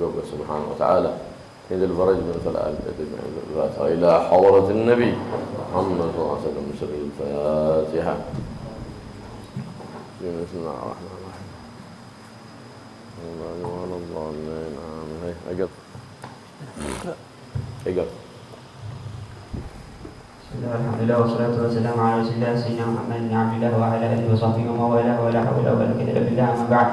وقبل سبحانه وتعالى إذا الفرج من الفاتحة إلى حضرة النبي محمد صلى الله عليه وسلم سر الفاتحة. بسم الله الرحمن الرحيم. الله وعلى الضالين آمين. أقف الحمد لله والصلاة والسلام على رسول الله سيدنا محمد بن عبد الله وعلى آله وصحبه ومن والاه ولا حول ولا قوة إلا بالله. أما بعد،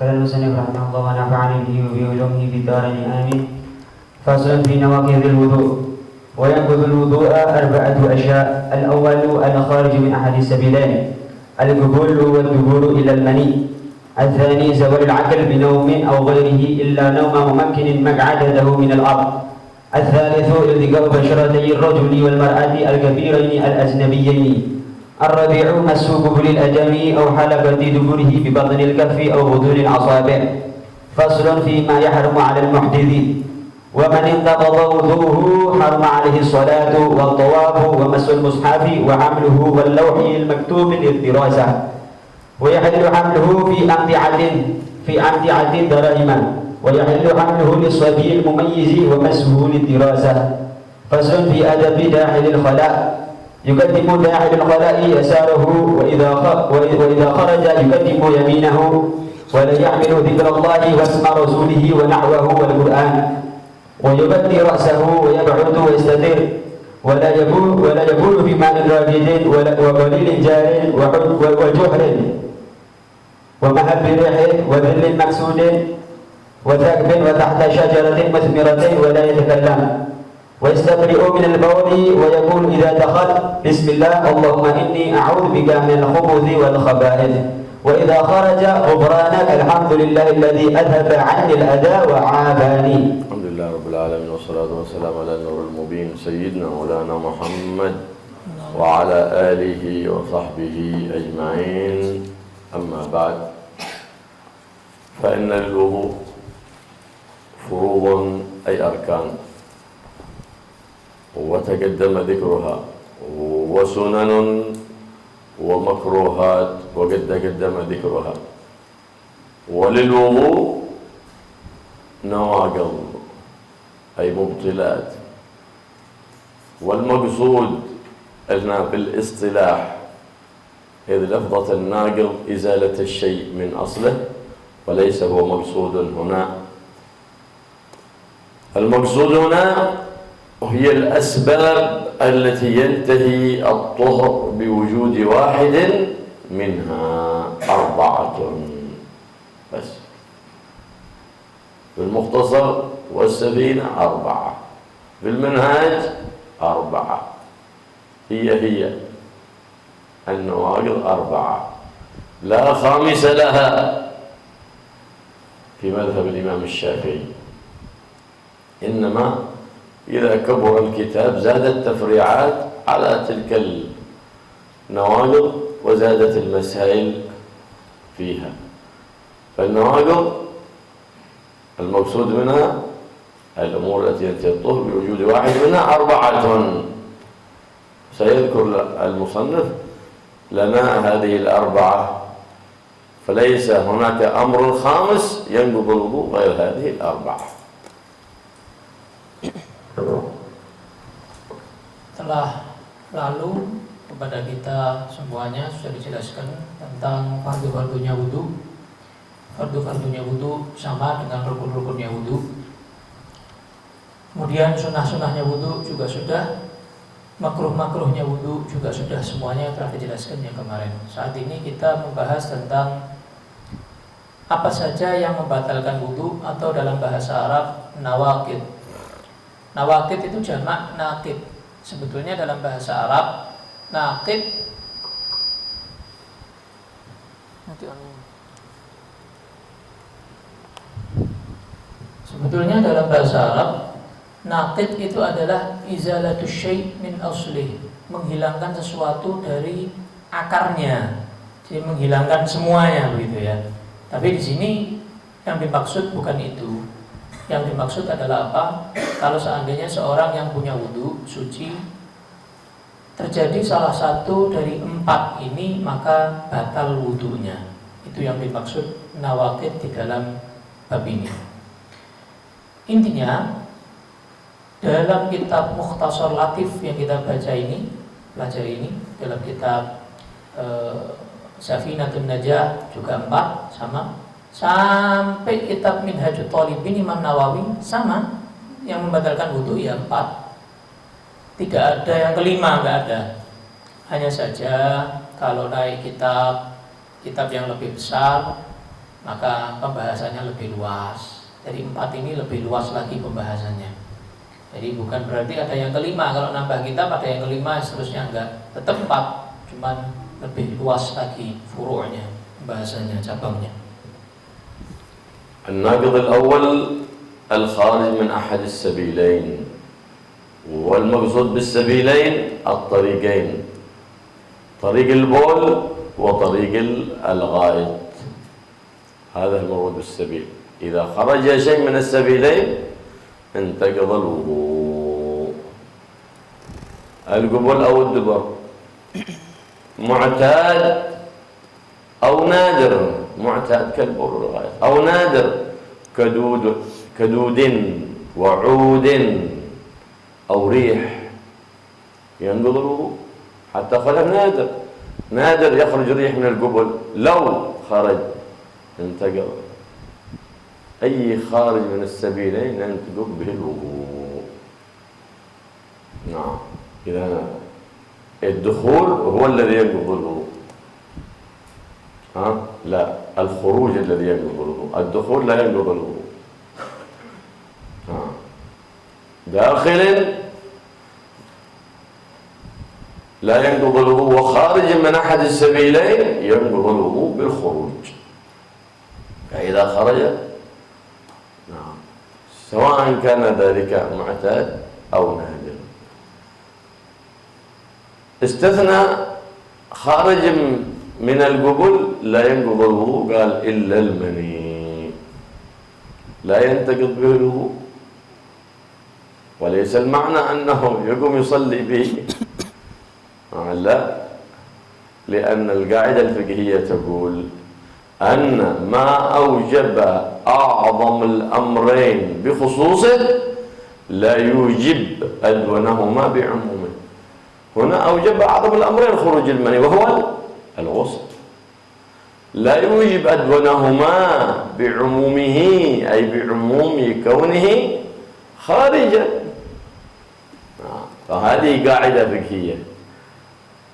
قال المصنف رحمه الله ونفعني به وبعلومه في الدارين آمين. فصل في نواقض الوضوء. وينقض الوضوء أربعة أشياء: الأول الخارج من أحد السبيلين، القبول والدبور إلى المني. الثاني زوال العقل بنوم أو غيره إلا نوم ممكن مقعدته من الأرض. الثالث التقاء بشرتي الرجل والمرأة الكبيرين الأجنبيين. الرابع مس قبل الأدم أو حلقة دبره ببطن الكف أو بطون الأصابع. فصل فيما يحرم على المحدث. ومن انتقض وضوءه حرم عليه الصلاة والطواف ومس المصحف وحمله واللوح المكتوب للدراسة. ويحل حمله في أمتعة دراهم، ويحل حمله للصبي المميز ومسه للدراسة. فصل في أدب داخل الخلاء. يقدم داخل الخلاء يساره، وإذا خرج يقدم يمينه، ولا يحمل ذكر الله واسم رسوله ونحوه والقرآن. ويغطي رأسه ويبعد ويستتر، ولا يبول بماء راكد وقليل جار وجهر ومهب ريح وذل مكسود وثقب وتحت شجرة مثمرة، ولا يتكلم. ويستبرئ من البول ويقول إذا دخل: بسم الله اللهم إني أعوذ بك من الخبث والخبائث. وإذا خرج: غفرانك الحمد لله الذي أذهب عني الأذى وعافاني. الحمد لله رب العالمين والصلاة والسلام على النور المبين سيدنا مولانا محمد وعلى آله وصحبه أجمعين. أما بعد، فإن للوضوء فروض أي أركان، وتقدم ذكرها، وسنن ومكروهات وقد تقدم ذكرها. وللوضوء نواقض أي مبطلات. والمقصود أننا بالاصطلاح إذ لفظة الناقض إزالة الشيء من أصله، وليس هو مقصود هنا. المقصود هنا هي الأسباب التي ينتهي الطهر بوجود واحد منها، 4 بس. في المختصر والسفينة 4، في المنهاج 4. هي النواقض 4 لا خامس لها في مذهب الإمام الشافعي. إنما إذا كبر الكتاب زادت تفريعات على تلك النواقض وزادت المسائل فيها. فالنواقض المقصود منها الأمور التي ينتهي الطهر بوجود واحد منها 4. سيذكر المصنف لنا هذه 4، فليس هناك أمر خامس ينقض الوضوء غير هذه 4. Telah lalu kepada kita semuanya sudah dijelaskan tentang fardu-fardunya wudu. Fardu-fardunya wudu sama dengan rukun-rukunnya wudu. Kemudian sunnah-sunnahnya wudu juga sudah, makruh-makruhnya wudu juga sudah, semuanya telah dijelaskan yang kemarin. Saat ini kita membahas tentang apa saja yang membatalkan wudu, atau dalam bahasa Arab nawaqid. Nawaqid itu jamak naqid. Sebetulnya dalam bahasa Arab naqid sebetulnya dalam bahasa Arab naqid itu adalah izalatus syai' min aslih, menghilangkan sesuatu dari akarnya. Jadi menghilangkan semuanya begitu ya. Tapi di sini yang dimaksud bukan itu. Yang dimaksud adalah apa? Kalau seandainya seorang yang punya wudu suci terjadi salah satu dari 4 ini, maka batal wudunya. Itu yang dimaksud nawaqid di dalam bab ini. Intinya dalam kitab Mukhtasar Latif yang kita baca ini, pelajari ini, dalam kitab Safinatun Najah juga 4 sama, sampai kitab Minhajut Thalibin Imam Nawawi sama, yang membatalkan wudu ya 4. Tidak ada yang kelima, enggak ada. Hanya saja kalau naik kitab yang lebih besar, maka pembahasannya lebih luas. Jadi 4 ini lebih luas lagi pembahasannya. Jadi bukan berarti ada yang kelima. Kalau nambah kitab ada yang kelima, seterusnya enggak. Tetap 4, cuman lebih luas lagi furu'nya, pembahasannya, cabangnya. الناقض الأول الخارج من أحد السبيلين، والمقصود بالسبيلين الطريقين، طريق البول وطريق الغائط. هذا المراد بالسبيل. إذا خرج شيء من السبيلين انتقض الوضوء. القبل أو الدبر معتاد أو نادر، معتاد كالبول والغائط، أو نادر كدود وعود أو ريح ينقض الوضوء. حتى خلف نادر يخرج ريح من القبل، لو خرج انتقض. أي خارج من السبيلين ينتقض به الوضوء. نعم، إذا الدخول هو الذي ينقض الوضوء. لا، الخروج الذي ينقض الوضوء، الدخول لا ينقض الوضوء. داخل لا ينقض الوضوء، وخارج من أحد السبيلين ينقض الوضوء بالخروج. فإذا خرج نعم، سواء كان ذلك معتاد أو نادر. استثنى خارج من القبل لا ينقض الوضوء، قال إلا المني لا ينتقض به الوضوء. وليس المعنى أنه يقوم يصلي به، لا، لأن القاعدة الفقهية تقول أن ما أوجب أعظم الأمرين بخصوصه لا يوجب أدونهما بعمومه. هنا أوجب أعظم الأمرين خروج المني وهو الغسل، لا يوجب أدونهما بعمومه، أي بعموم كونه خارجا. فهذه قاعدة فقهية.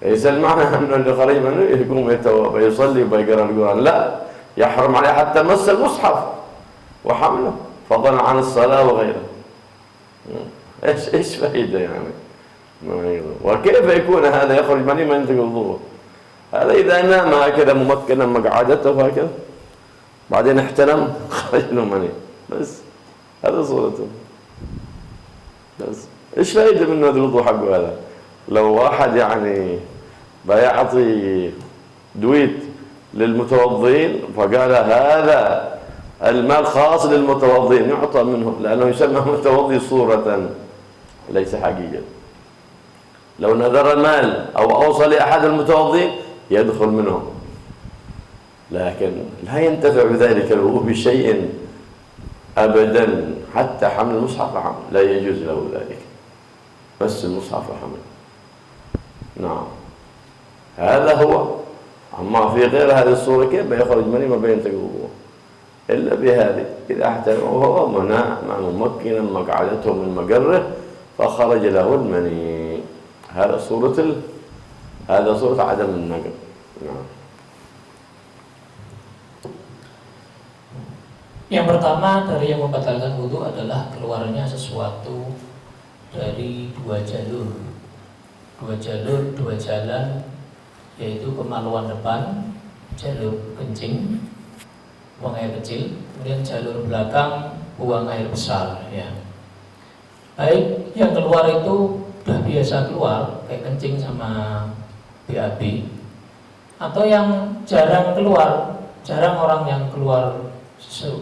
ليس المعنى أن اللي خرج منه يقوم يتوضأ يصلي ويقرأ القرآن، لا، يحرم عليه حتى مس المصحف وحمله، فضلا عن الصلاة وغيره. إيش فائدة يعني؟ وكيف يكون هذا يخرج مني ما ينتقل الوضوء؟ هذا إذا نام هكذا ممكنا مقعدته هكذا بعدين احتلم خرج له مني، بس هذا صورته. بس إيش فائدة من هذا الوضوء حقه هذا؟ لو واحد يعني بيعطي دويت للمتوضين فقال هذا المال خاص للمتوضين يعطى منه، لأنه يسمى متوضي صورة ليس حقيقة. لو نذر المال أو أوصى لأحد المتوضين يدخل منه، لكن لا ينتفع بذلك الوضوء بشيء أبدا، حتى حمل المصحف لا يجوز له ذلك، بس المصحف حمل. نعم، هذا هو. أما في غير هذه الصورة كيف يخرج مني ما بينتقض الوضوء إلا بهذه، إذا احتلم وهو ممكنا مقعدته من مقره فخرج له المني، هذا صورة عدم النقض. نعم. Yang pertama dari yang membatalkan wudu adalah keluarnya sesuatu dari dua jalan, yaitu kemaluan depan, jalur kencing, buang air kecil, kemudian jalur belakang, buang air besar. Ya. Baik yang keluar itu sudah biasa keluar, kayak kencing sama BAB, atau yang jarang keluar, jarang orang yang keluar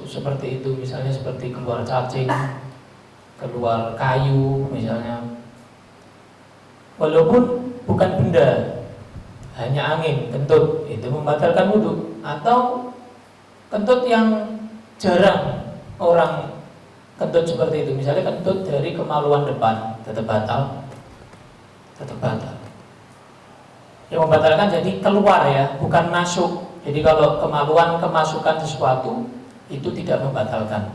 seperti itu, misalnya seperti keluar cacing, keluar kayu misalnya, walaupun bukan benda, hanya angin, kentut, itu membatalkan wudu. Atau Kentut yang jarang orang kentut seperti itu, misalnya kentut dari kemaluan depan, tetap batal. Yang membatalkan jadi keluar ya, bukan masuk. Jadi kalau kemaluan kemasukan sesuatu itu tidak membatalkan.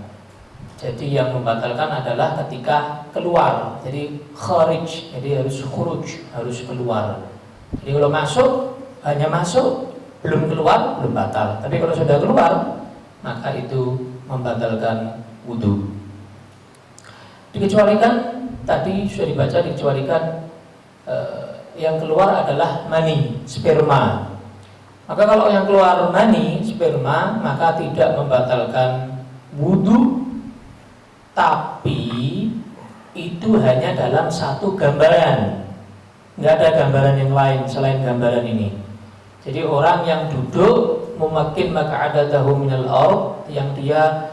Jadi yang membatalkan adalah ketika keluar. Jadi kharij, jadi harus khuruj, harus keluar. Jadi kalau masuk, hanya masuk, belum keluar, belum batal. Tapi kalau sudah keluar, maka itu membatalkan wudu. Dikecualikan, tadi sudah dibaca, dikecualikan yang keluar adalah mani, sperma. Maka kalau yang keluar mani, sperma, maka tidak membatalkan wudu, tapi itu hanya dalam satu gambaran. Nggak ada gambaran yang lain selain gambaran ini. Jadi orang yang duduk memakin maq'adatahu minal ard, yang dia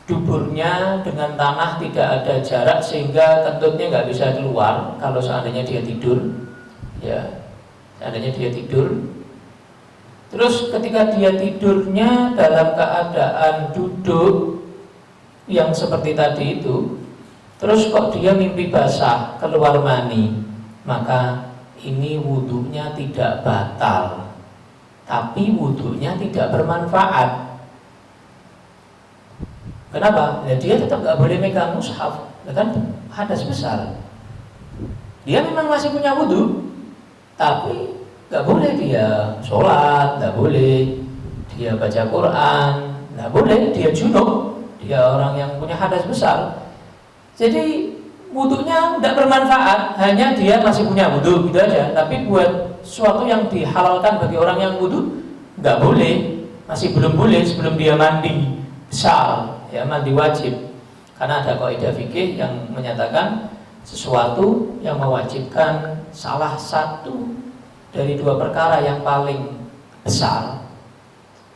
duburnya dengan tanah tidak ada jarak sehingga kentutnya nggak bisa keluar kalau seandainya dia tidur, ya, seandainya dia tidur. Terus ketika dia tidurnya dalam keadaan duduk yang seperti tadi itu, terus kok dia mimpi basah keluar mani, maka ini wudunya tidak batal, tapi wudunya tidak bermanfaat. Kenapa? Ya dia tetap nggak boleh megang mushaf, kan hadas besar. Dia memang masih punya wudu, tapi nggak boleh dia sholat, nggak boleh dia baca Quran, nggak boleh dia junub, dia orang yang punya hadas besar. Jadi wudunya tidak bermanfaat, hanya dia masih punya wudu gitu aja. Tapi buat sesuatu yang dihalalkan bagi orang yang wudu nggak boleh, masih belum boleh sebelum dia mandi besar. Ya, mandi wajib, karena ada kaidah fikih yang menyatakan sesuatu yang mewajibkan salah satu dari dua perkara yang paling besar.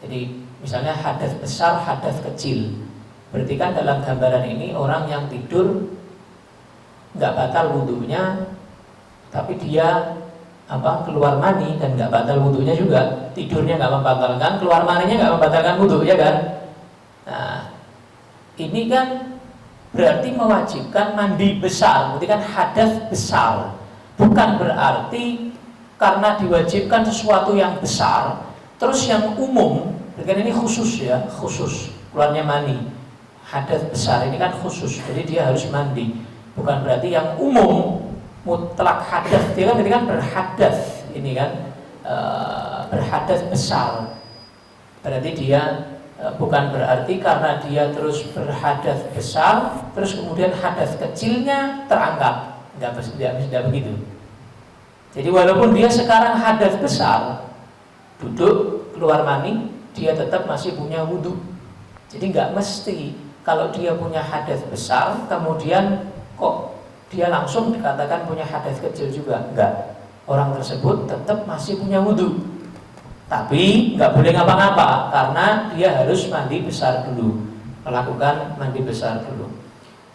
Jadi misalnya hadas besar, hadas kecil. Berarti kan dalam gambaran ini orang yang tidur nggak batal wudunya, tapi dia keluar mani dan nggak batal wudunya juga. Tidurnya nggak membatalkan, keluar maninya nggak membatalkan wudu, ya kan? Nah, ini kan berarti mewajibkan mandi besar, berarti kan hadas besar. Bukan berarti karena diwajibkan sesuatu yang besar, terus yang umum, berarti ini khusus ya, khusus keluarnya mani. Hadas besar ini kan khusus, jadi dia harus mandi. Bukan berarti yang umum mutlak hadas, dia kan berarti kan berhadas, ini kan berhadas besar. Berarti dia bukan berarti karena dia terus berhadas besar, terus kemudian hadas kecilnya terangkat. Tidak begitu. Jadi walaupun dia sekarang hadas besar, duduk keluar mani, dia tetap masih punya wudu. Jadi nggak mesti kalau dia punya hadas besar, kemudian kok dia langsung dikatakan punya hadas kecil juga. Enggak. Orang tersebut tetap masih punya wudu. Tapi nggak boleh ngapa-ngapa karena dia harus mandi besar dulu, melakukan mandi besar dulu.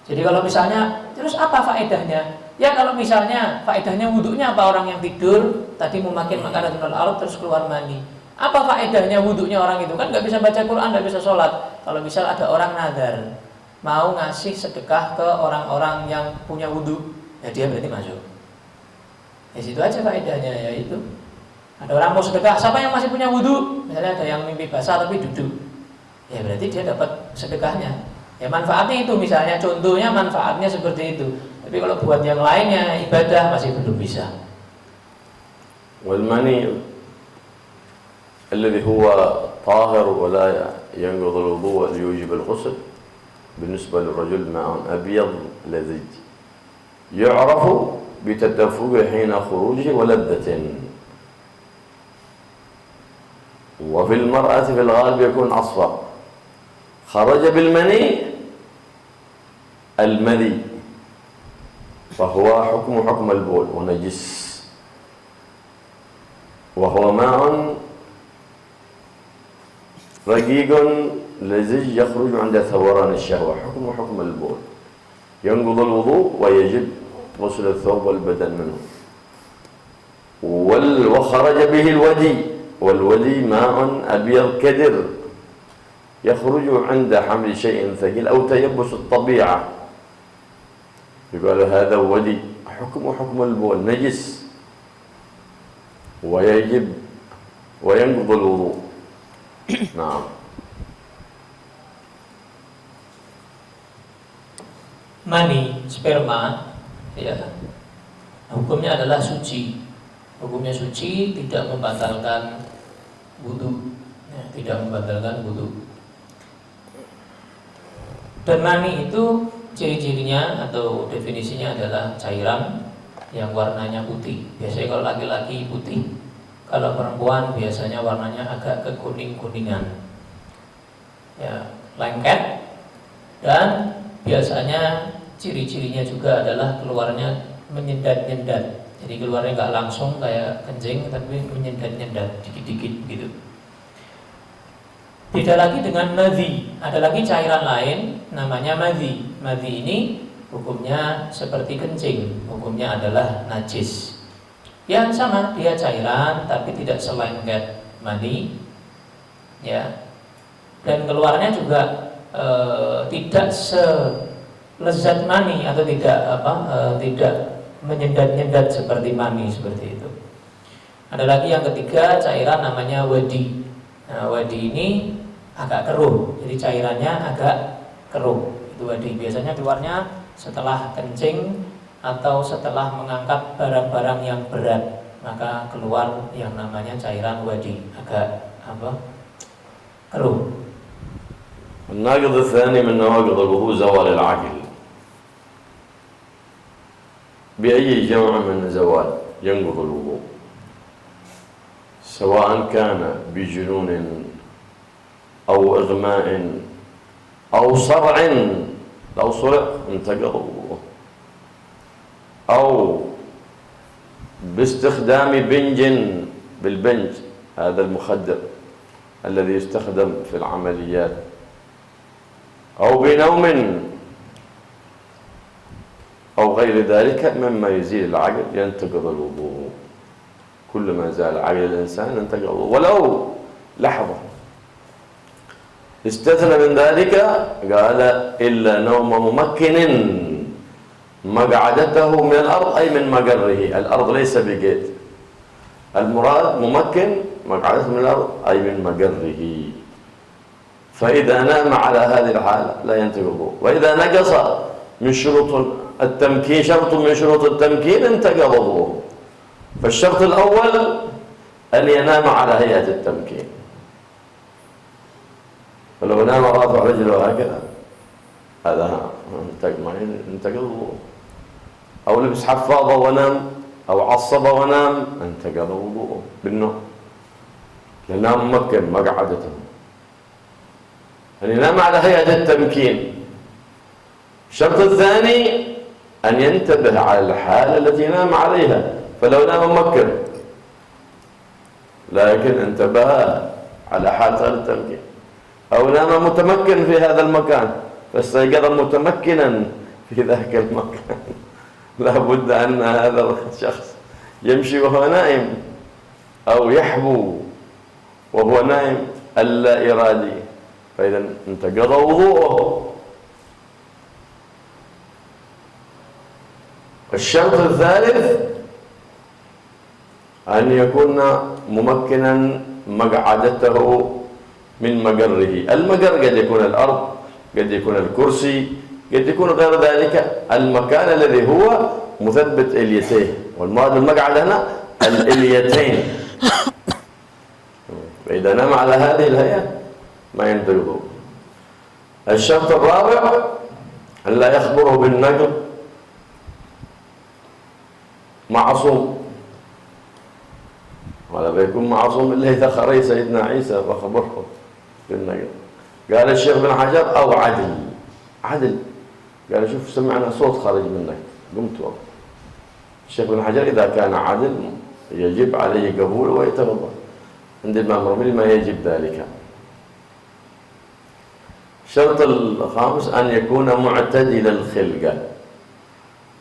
Jadi kalau misalnya, terus apa faedahnya? Ya kalau misalnya faedahnya wudunya apa, orang yang tidur tadi memakin makanan al-ard terus keluar mani. Apa faedahnya wudunya orang itu? Kan nggak bisa baca Quran, nggak bisa sholat. Kalau misal ada orang nadar mau ngasih sedekah ke orang-orang yang punya wudu, ya dia berarti masuk. Ya situ aja faedahnya, yaitu ada orang mau sedekah, siapa yang masih punya wudu? Misalnya ada yang mimpi basah tapi duduk, ya berarti dia dapat sedekahnya. Ya manfaatnya itu, misalnya contohnya manfaatnya seperti itu. Tapi kalau buat yang lainnya ibadah masih belum bisa. Wal mani الذي هو طاهر ولا ينقض الوضوء ويوجب الغسل بالنسبة للرجل ماء أبيض لزج يعرف بتدفقه حين خروجه ولذة. وفي المرأة في الغالب يكون أصفر. خرج بالمني المذي فهو حكم البول ونجس، وهو ماء رقيق لزج يخرج عند ثوران الشهوة، حكم البول، ينقض الوضوء ويجب غسل الثوب والبدن منه. وخرج به الودي والولي ماء أبيض كدر يخرج عند حمل شيء ثقيل أو تيبس الطبيعة، يقال هذا ولي، حكم البول نجس ويجب وينقض الوضوء. نعم. Mani, sperma, ya, hukumnya adalah suci. Hukumnya suci, tidak membatalkan wudu, ya, tidak membatalkan wudu. Dan mani itu ciri-cirinya atau definisinya adalah cairan yang warnanya putih. Biasanya kalau laki-laki putih, kalau perempuan biasanya warnanya agak kekuning-kuningan, ya, lengket, dan biasanya ciri-cirinya juga adalah keluarnya menyendat-nyendat. Jadi keluarnya nggak langsung kayak kencing, tapi menyendat-nyendat dikit-dikit gitu. Beda lagi dengan madhi. Ada lagi cairan lain namanya madhi. Madhi ini hukumnya seperti kencing, hukumnya adalah najis. Ya sama, dia cairan tapi tidak selengket mani, ya. Dan keluarnya juga tidak selezat mani atau tidak menyendat-nyendat seperti mani seperti itu. Ada lagi yang ketiga, cairan namanya wadi. Nah, wadi ini agak keruh, jadi cairannya agak keruh. Itu wadi. Biasanya keluarnya setelah kencing atau setelah mengangkat barang-barang yang berat, maka keluar yang namanya cairan wadi, agak keruh. الناقض الثاني من نواقض الوضوء زوال العقل. بأي جمع من زوال ينقض الوضوء، سواء كان بجنون أو إغماء أو صرع، لو صرع انتقض الوضوء، أو باستخدام بنج، بالبنج هذا المخدر الذي يستخدم في العمليات، أو بنوم أو غير ذلك مما يزيل العقل ينتقض الوضوء. كل ما زال عقل الإنسان ينتقض الوضوء ولو لحظة. استثنى من ذلك قال إلا نوم ممكن مقعدته من الأرض أي من مقره، الأرض ليس بقيت، المراد ممكن مقعدته من الأرض أي من مقره. فإذا نام على هذه الحالة لا ينتقض الوضوء. وإذا نقص من شروط التمكين شرط من شروط التمكين انتقض الوضوء. فالشرط الأول أن ينام على هيئة التمكين، فلو نام رافع رجله هكذا هذا انتقض الوضوء. أو لبس حفاضة ونام أو عصب ونام انتقض الوضوء بالنوم، لأنه ممكن مقعدته. أن ينام على هيئة التمكين. الشرط الثاني أن ينتبه على الحالة التي نام عليها، فلو نام ممكن لكن انتبه على حالة غير التمكين، أو نام متمكن في هذا المكان فاستيقظ متمكنا في ذاك المكان، لا بد أن هذا الشخص يمشي وهو نائم أو يحبو وهو نائم اللا إرادي، فإذا انتقض وضوءه. الشرط الثالث أن يكون ممكنا مقعدته من مقره. المقر قد يكون الأرض، قد يكون الكرسي، قد يكون غير ذلك، المكان الذي هو مثبت إليتيه، والمراد المقعد هنا الإليتين. فإذا نام على هذه الهيئة ما ينتقض. الشرط الرابع أن لا يخبره بالنقض معصوم، ولا بيكون معصوم إلا إذا خرج سيدنا عيسى وخبره بالنقض. قال الشيخ بن حجر أو عدل، قال شوف سمعنا صوت خارج منك قمت وقت. الشيخ بن حجر إذا كان عدل يجب عليه قبول ويتوضأ. عند الإمام الرملي ما يجب ذلك. الشرط الخامس أن يكون معتدل الخلقة،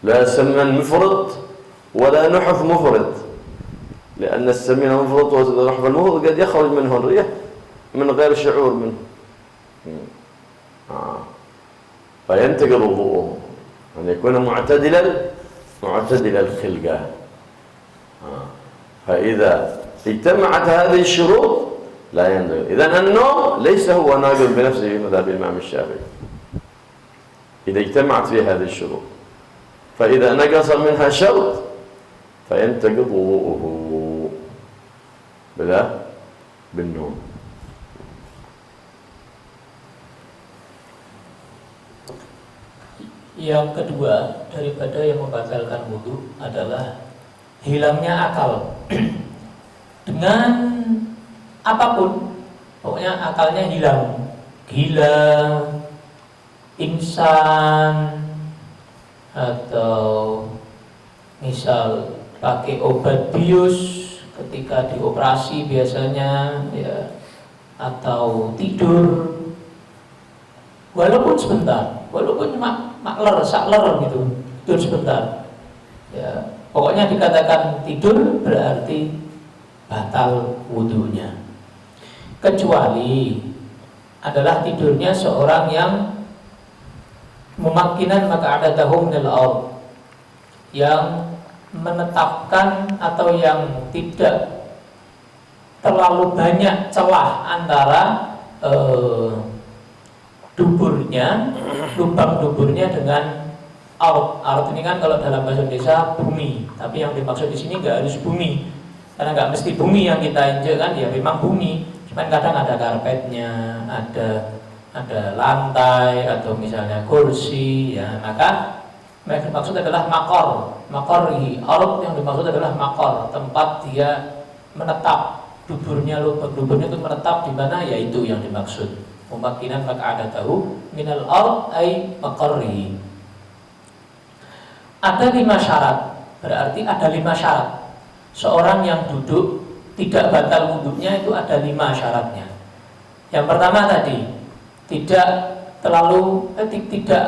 لا سمن مفرط ولا نحف مفرط، لأن السمين المفروض المفروض قد يخرج منه الريح من غير شعور منه فينتقض وضوءه أن يكون معتدل الخلقة فإذا اجتمعت هذه الشروط لا ينتقض. إذن النوم ليس هو ناقض بنفسه في مذهب الإمام الشافعي إذا اجتمعت فيه هذه الشروط، فإذا نقص منها شرط فينتقض وضوءه بالنوم. Yang kedua daripada yang membatalkan wudu adalah hilangnya akal dengan apapun, pokoknya akalnya hilang, gila, pingsan, atau misal pakai obat bius ketika dioperasi biasanya ya, atau tidur walaupun sebentar, walaupun makler, sakler gitu, tidur sebentar ya, pokoknya dikatakan tidur berarti batal wudunya, kecuali adalah tidurnya seorang yang mumakkinan maka ada tahum minal ard, yang menetapkan atau yang tidak terlalu banyak celah antara duburnya, lubang duburnya dengan ard. Ard ini kan kalau dalam bahasa Indonesia bumi, tapi yang dimaksud di sini nggak harus bumi, karena nggak mesti bumi yang kita injek kan, ya memang bumi, cuman kadang ada karpetnya, ada lantai atau misalnya kursi ya, maka yang dimaksud adalah makorihi. Ard yang dimaksud adalah makor, tempat dia menetap, duburnya, lubang duburnya itu menetap di mana, yaitu yang dimaksud mumakkinan maka ada tahu minal ard ay makorihi. Ada 5 syarat, berarti ada 5 syarat seorang yang duduk tidak batal wudhunya, itu ada 5 syaratnya. Yang pertama tadi, tidak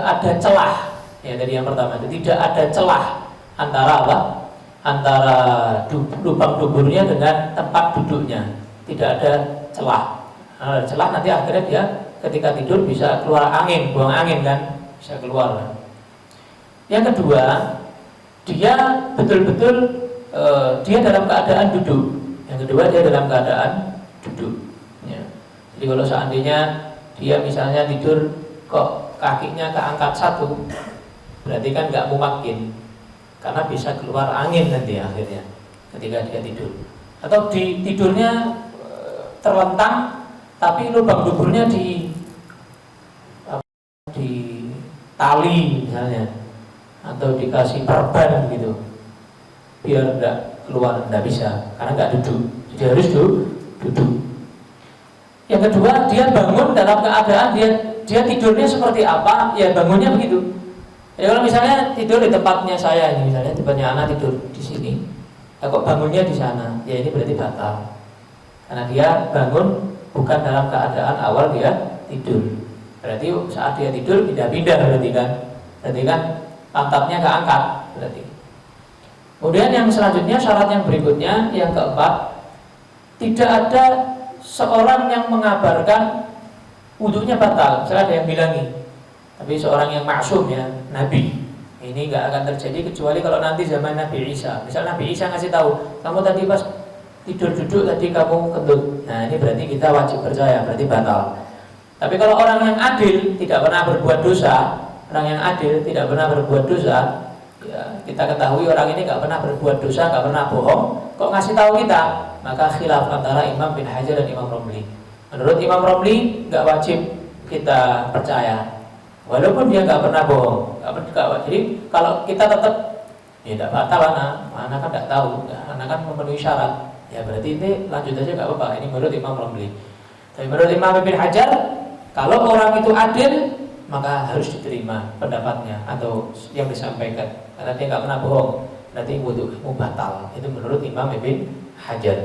ada celah ya, dari yang pertama itu tidak ada celah antara apa? Antara lubang duburnya dengan tempat duduknya, tidak ada celah. Nah, celah nanti akhirnya dia ketika tidur bisa keluar angin, buang angin kan, bisa keluar. Yang kedua, dia betul-betul dia dalam keadaan duduk. Yang kedua, dia dalam keadaan duduk ya. Jadi kalau seandainya dia misalnya tidur kok kakinya keangkat satu, berarti kan nggak mumakkin, karena bisa keluar angin nanti akhirnya ketika dia tidur. Atau tidurnya terlentang, tapi lubang duburnya di tali misalnya, atau dikasih perban gitu, biar nggak keluar, nggak bisa, karena nggak duduk, jadi harus duduk. Yang kedua, dia bangun dalam keadaan dia tidurnya seperti apa, ya bangunnya begitu. Jadi kalau misalnya tidur di tempatnya saya ini, misalnya tempatnya anak tidur di sini, ya kok bangunnya di sana, ya ini berarti batal, karena dia bangun bukan dalam keadaan awal dia tidur. Berarti saat dia tidur pindah-pindah, berarti kan pantatnya keangkat berarti. Kemudian yang selanjutnya, syarat yang berikutnya, yang keempat, tidak ada seorang yang mengabarkan wudunya batal. Misalnya ada yang bilangi, tapi seorang yang maksum ya, Nabi, ini nggak akan terjadi kecuali kalau nanti zaman Nabi Isa. Misal Nabi Isa ngasih tahu, kamu tadi pas tidur duduk tadi kamu kentut. Nah ini berarti kita wajib percaya, berarti batal. Tapi kalau orang yang adil, tidak pernah berbuat dosa, orang yang adil tidak pernah berbuat dosa, ya, kita ketahui orang ini nggak pernah berbuat dosa, nggak pernah bohong, kok ngasih tahu kita, maka khilaf antara Imam bin Hajar dan Imam Romli. Menurut Imam Romli nggak wajib kita percaya, walaupun dia nggak pernah bohong, jadi kalau kita tetap ya tidak batal, anak kan nggak tahu, anak kan memenuhi syarat, ya berarti ini lanjut aja nggak apa-apa. Ini menurut Imam Romli. Tapi menurut Imam bin Hajar, kalau orang itu adil, maka harus diterima pendapatnya atau yang disampaikan, karena dia nggak pernah bohong, berarti wudu'mu batal. Itu menurut Imam Ibn Hajar.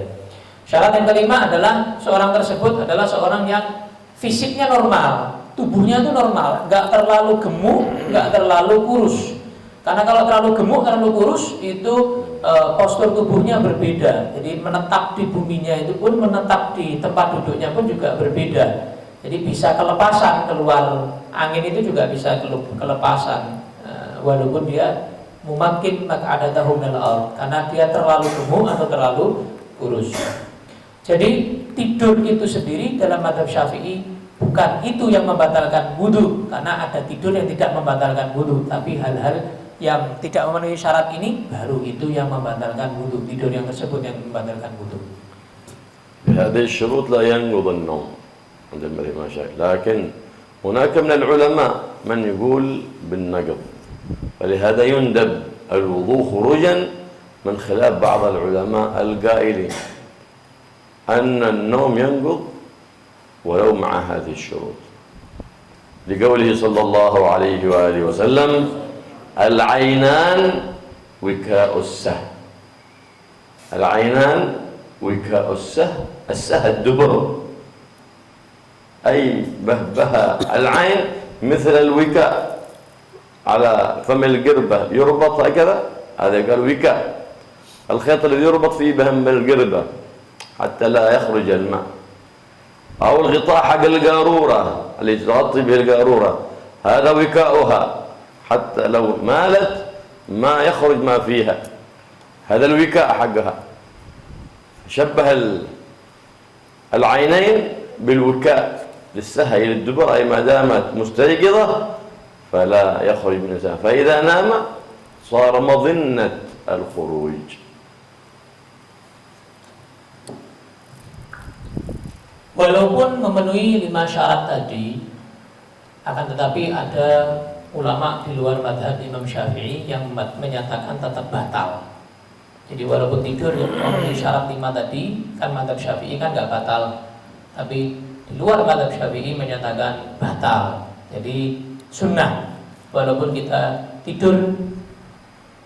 Syarat yang kelima adalah seorang tersebut adalah seorang yang fisiknya normal, tubuhnya itu normal, nggak terlalu gemuk, nggak terlalu kurus. Karena kalau terlalu gemuk, terlalu kurus itu postur tubuhnya berbeda. Jadi menetap di buminya itu pun, menetap di tempat duduknya pun juga berbeda. Jadi bisa kelepasan, keluar angin itu juga bisa kelepasan, walaupun dia mumakin maq'adatahu minal ard, karena dia terlalu gemuk atau terlalu kurus. Jadi tidur itu sendiri dalam mazhab Syafi'i bukan itu yang membatalkan wudu, karena ada tidur yang tidak membatalkan wudu, tapi hal-hal yang tidak memenuhi syarat ini baru itu yang membatalkan wudu. Tidur yang tersebut yang membatalkan wudu. بهذه الشروط لا ينقض النوم عند المشايخ، لكن هناك من العلماء من يقول بالنقض، فلهذا يندب الوضوء خروجا من خلاف بعض العلماء القائلين أن النوم ينقض ولو مع هذه الشروط، لقوله صلى الله عليه وآله وسلم: العينان وكاء السهم. العينان وكاء السهم، السهم الدبر، أي بهبها العين مثل الوكاء على فم القربة يربط هكذا، هذا قال وكاء، الخيط الذي يربط فيه بهم القربة حتى لا يخرج الماء، أو الغطاء حق القارورة اللي تغطي به القارورة، هذا وكاؤها حتى لو مالت ما يخرج ما فيها، هذا الوكاء حقها. شبه العينين بالوكاء للسهي للدبر، أي ما دامت مستيقظة فلا يخرج من الإنسان، فإذا نام صار مظنة الخروج. Walaupun memenuhi 5 syarat tadi, akan tetapi ada ulama di luar madhab Imam Syafi'i yang menyatakan tetap batal. Jadi walaupun tidur memenuhi syarat 5 tadi, kan madhab Syafi'i kan nggak batal, tapi di luar madhab Syafi'i menyatakan batal. Jadi sunnah, walaupun kita tidur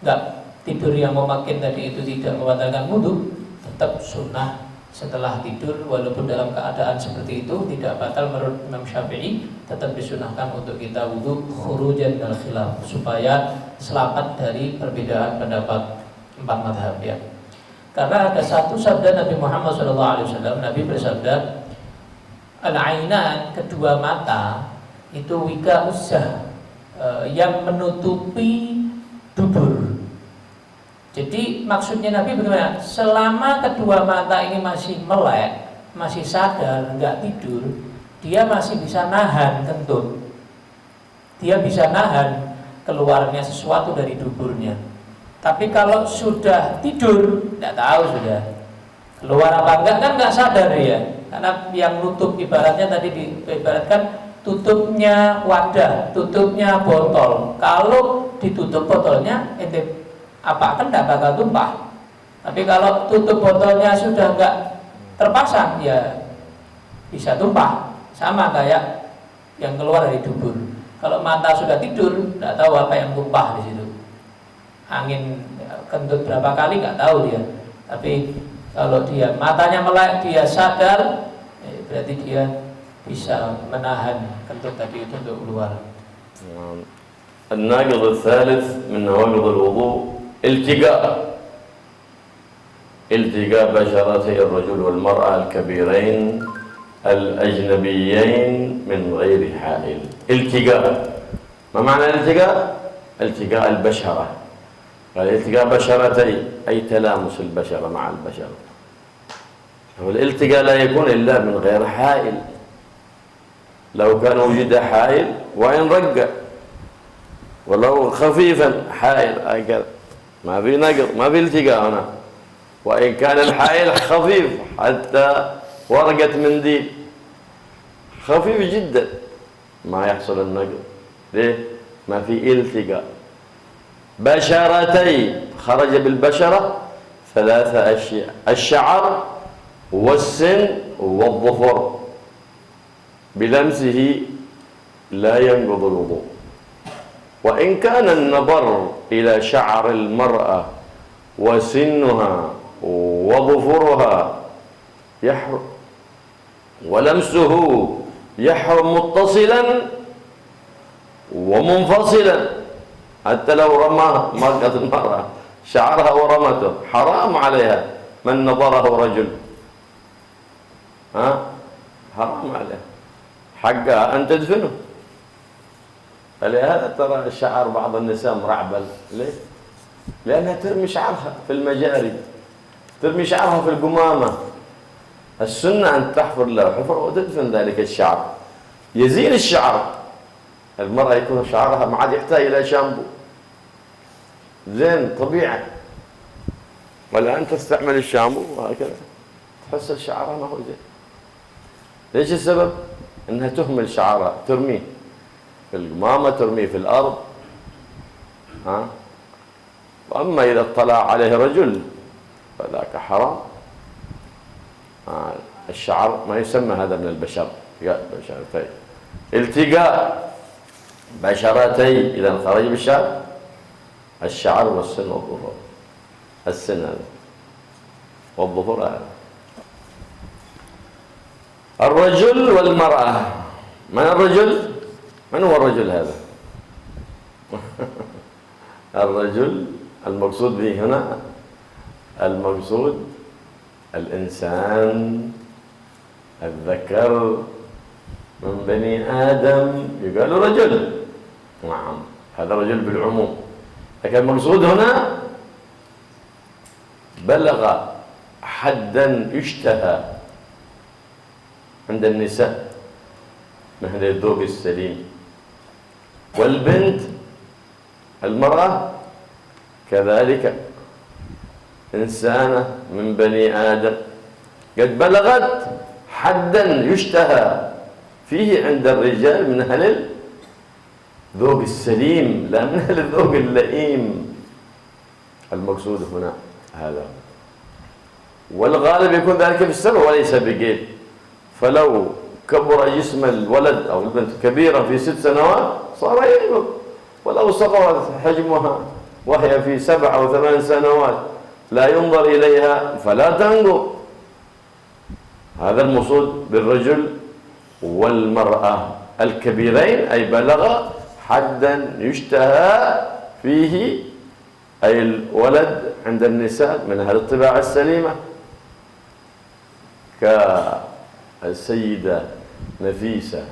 nggak tidur yang memakin tadi itu tidak membatalkan wudu, tetap sunnah setelah tidur, walaupun dalam keadaan seperti itu tidak batal menurut Imam Syafi'i, tetap disunahkan untuk kita wudu khurujan dari khilaf, supaya selamat dari perbedaan pendapat 4 mazhab ya. Karena ada satu sabda Nabi Muhammad SAW, Nabi bersabda, al-ainan, kedua mata itu wika usah, yang menutupi dubur. Jadi maksudnya Nabi bagaimana? Selama kedua mata ini masih melek, masih sadar, nggak tidur, dia masih bisa nahan kentut. Dia bisa nahan keluarnya sesuatu dari duburnya. Tapi kalau sudah tidur, nggak tahu sudah keluar apa enggak, kan nggak sadar ya. Karena yang nutup ibaratnya tadi diibaratkan tutupnya wadah, tutupnya botol. Kalau ditutup botolnya, ente apa kan tidak bakal tumpah. Tapi kalau tutup botolnya sudah enggak terpasang, ya bisa tumpah. Sama kayak yang keluar dari dubur. Kalau mata sudah tidur, tidak tahu apa yang tumpah di situ. Angin kentut berapa kali nggak tahu dia. Tapi kalau dia matanya melek, dia sadar, berarti dia bisa menahan kentut tadi itu untuk keluar. الناقض الثالث من نواقض الوضوء التقاء بشرتي الرجل والمرأة الكبيرين الأجنبيين من غير حائل. التقاء، ما معنى الالتقاء؟ التقاء البشرة، الالتقاء بشرتي أي تلامس البشرة مع البشرة. والالتقاء لا يكون إلا من غير حائل، لو كان وجد حائل وإن رق ولو خفيفا حائل هكذا ما في نقض، ما في التقاء هنا. وإن كان الحائل خفيف حتى ورقة منديل خفيف جدا ما يحصل النقض. ليه؟ ما في التقاء. بشرتي، خرج بالبشرة 3 أشياء: الشعر والسن والظفر، بلمسه لا ينقض الوضوء. وإن كان النظر إلى شعر المرأة وسنها وظفرها يحرم، ولمسه يحرم متصلا ومنفصلا، حتى لو رمى مرأة المرأة شعرها ورمته حرام عليها من نظره رجل، حرام عليها، حقها أن تدفنه. فلهذا ترى شعر بعض النساء مرعبل. ليه؟ لأنها ترمي شعرها في المجاري، ترمي شعرها في القمامة. السنة أن تحفر له حفرة وتدفن ذلك الشعر، يزين الشعر. المرأة يكون شعرها ما عاد يحتاج إلى شامبو، زين طبيعي، ولا أن تستعمل الشامبو وهكذا تحس شعرها ما هو زين. ليش السبب؟ أنها تهمل شعرها، ترميه في القمامة، ترميه في الأرض. وأما إذا اطلع عليه رجل فذاك حرام. الشعر ما يسمى هذا من البشر، بشرتين، التقاء بشرتي إذا خرج بالشعر، الشعر والسن والظفر، السن هذا والظفر هذا. الرجل والمرأة، من الرجل؟ من هو الرجل هذا؟ الرجل المقصود به هنا، المقصود الإنسان الذكر من بني آدم يقال رجل. نعم، هذا رجل بالعموم، لكن المقصود هنا بلغ حدا يشتهى عند النساء من هذا الذوق السليم. والبنت المرأة كذلك إنسانة من بني آدم قد بلغت حدا يشتهى فيه عند الرجال من أهل الذوق السليم، لا من أهل الذوق اللئيم. المقصود هنا هذا، والغالب يكون ذلك في السبع وليس بقيد. فلو كبر جسم الولد أو البنت كبيرا في 6 سنوات صار يكبر، ولو صغرت حجمها وهي في 7 أو 8 سنوات لا ينظر إليها فلا تنظر. هذا المقصود بالرجل والمرأة الكبيرين، أي بلغ حدا يشتهى فيه، أي الولد عند النساء من أهل الطباع السليمة، كالسيدة نفيسة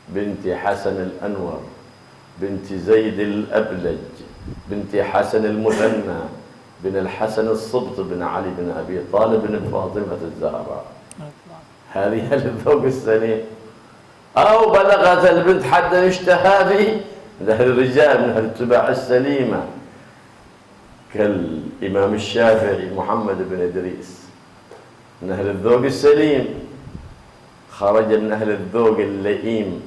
بنت حسن الأنور بنت زيد الأبلج بنت حسن المثنى بن الحسن الصبط بن علي بن أبي طالب بن فاطمة الزهراء. هذه الذوق السليم. أو بلغت البنت حدا يشتهى به من أهل الرجال من أهل الطباع السليمة، كالإمام الشافعي محمد بن إدريس من أهل الذوق السليم، خرج من أهل الذوق اللئيم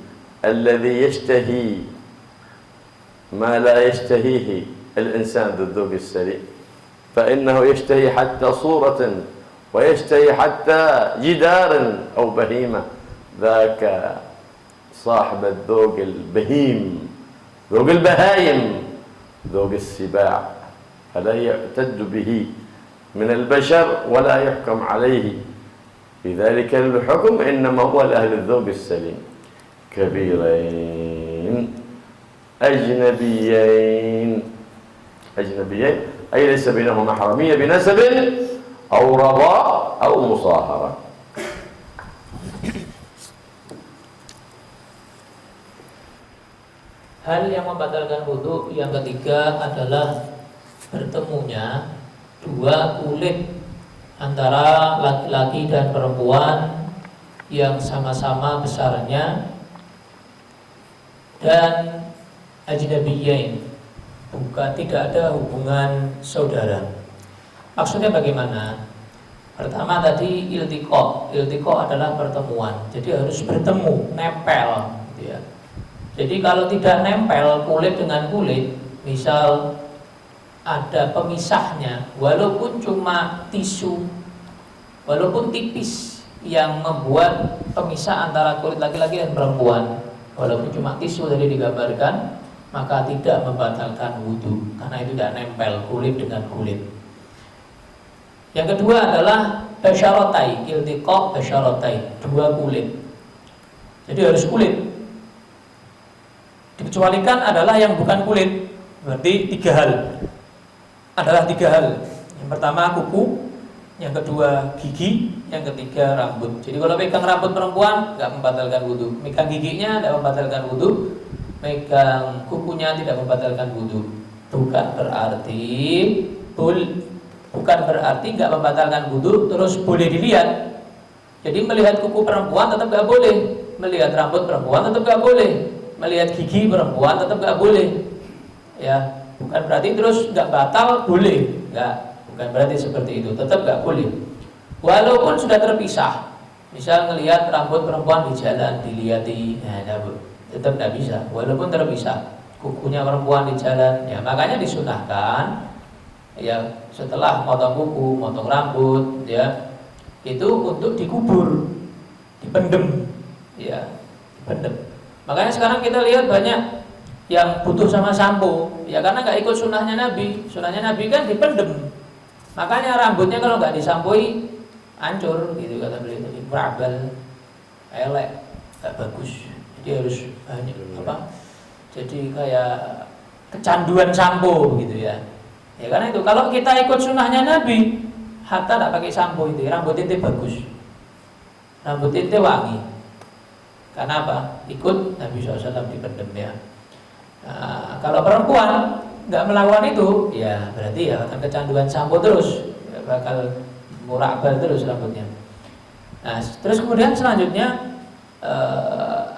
الذي يشتهي ما لا يشتهيه الإنسان ذو الذوق السليم، فإنه يشتهي حتى صورة ويشتهي حتى جدار أو بهيمة. ذاك صاحب الذوق البهيم، ذوق البهايم، ذوق السباع، فلا يعتد به من البشر ولا يحكم عليه بذلك الحكم، إنما هو لأهل الذوق السليم. كبيرين أجنبيين أي ليس بينهما محرمية بنسب أو رضاء أو مصاهرة. Hal yang membatalkan wudu yang ketiga adalah bertemunya dua kulit antara laki-laki dan perempuan yang sama-sama besarnya dan ajnabiyyain, bukan, tidak ada hubungan saudara. Maksudnya bagaimana? Pertama tadi iltiqa adalah pertemuan, jadi harus bertemu, nempel, gitu ya. Jadi kalau tidak nempel kulit dengan kulit, misal ada pemisahnya, walaupun cuma tisu, walaupun tipis yang membuat pemisah antara kulit laki-laki dan perempuan, walaupun cuma tisu tadi digambarkan, maka tidak membatalkan wudu karena itu tidak nempel kulit dengan kulit. Yang kedua adalah basyaratai, iltiqa basyaratai, dua kulit. Jadi harus kulit. Dikecualikan adalah yang bukan kulit. Berarti 3 hal. Adalah 3 hal. Yang pertama kuku, yang kedua gigi, yang ketiga rambut. Jadi kalau pegang rambut perempuan nggak membatalkan wudhu, megang giginya tidak membatalkan wudhu, megang kukunya tidak membatalkan wudhu. Bukan berarti nggak membatalkan wudhu terus boleh dilihat. Jadi melihat kuku perempuan tetap nggak boleh, melihat rambut perempuan tetap nggak boleh, melihat gigi perempuan tetap nggak boleh. Ya, bukan berarti terus nggak batal, boleh, nggak. Bukan berarti seperti itu, tetap nggak boleh. Walaupun sudah terpisah, misal ngelihat rambut perempuan di jalan dilihati, tetap nggak bisa. Walaupun terpisah, kukunya perempuan di jalan, ya makanya disunahkan, ya setelah motong kuku, motong rambut, ya itu untuk dikubur, dipendem, ya dipendem. Makanya sekarang kita lihat banyak yang butuh sama sampo, ya karena nggak ikut sunnahnya Nabi. Sunnahnya Nabi kan dipendem. Makanya rambutnya kalau nggak disampoi hancur, gitu kata beliau tadi, berabal, elek, nggak bagus. Jadi harus banyak Jadi kayak kecanduan sampo, gitu ya. Ya karena itu kalau kita ikut sunnahnya Nabi, hatta tak pakai sampo itu, rambut ente bagus, rambut ente wangi. Karena apa? Ikut Nabi SAW dipendem ya. Nah, kalau perempuan nggak melakukan itu, ya berarti ya akan kecanduan sampo terus, ya, bakal murabal terus rambutnya. Nah, terus kemudian selanjutnya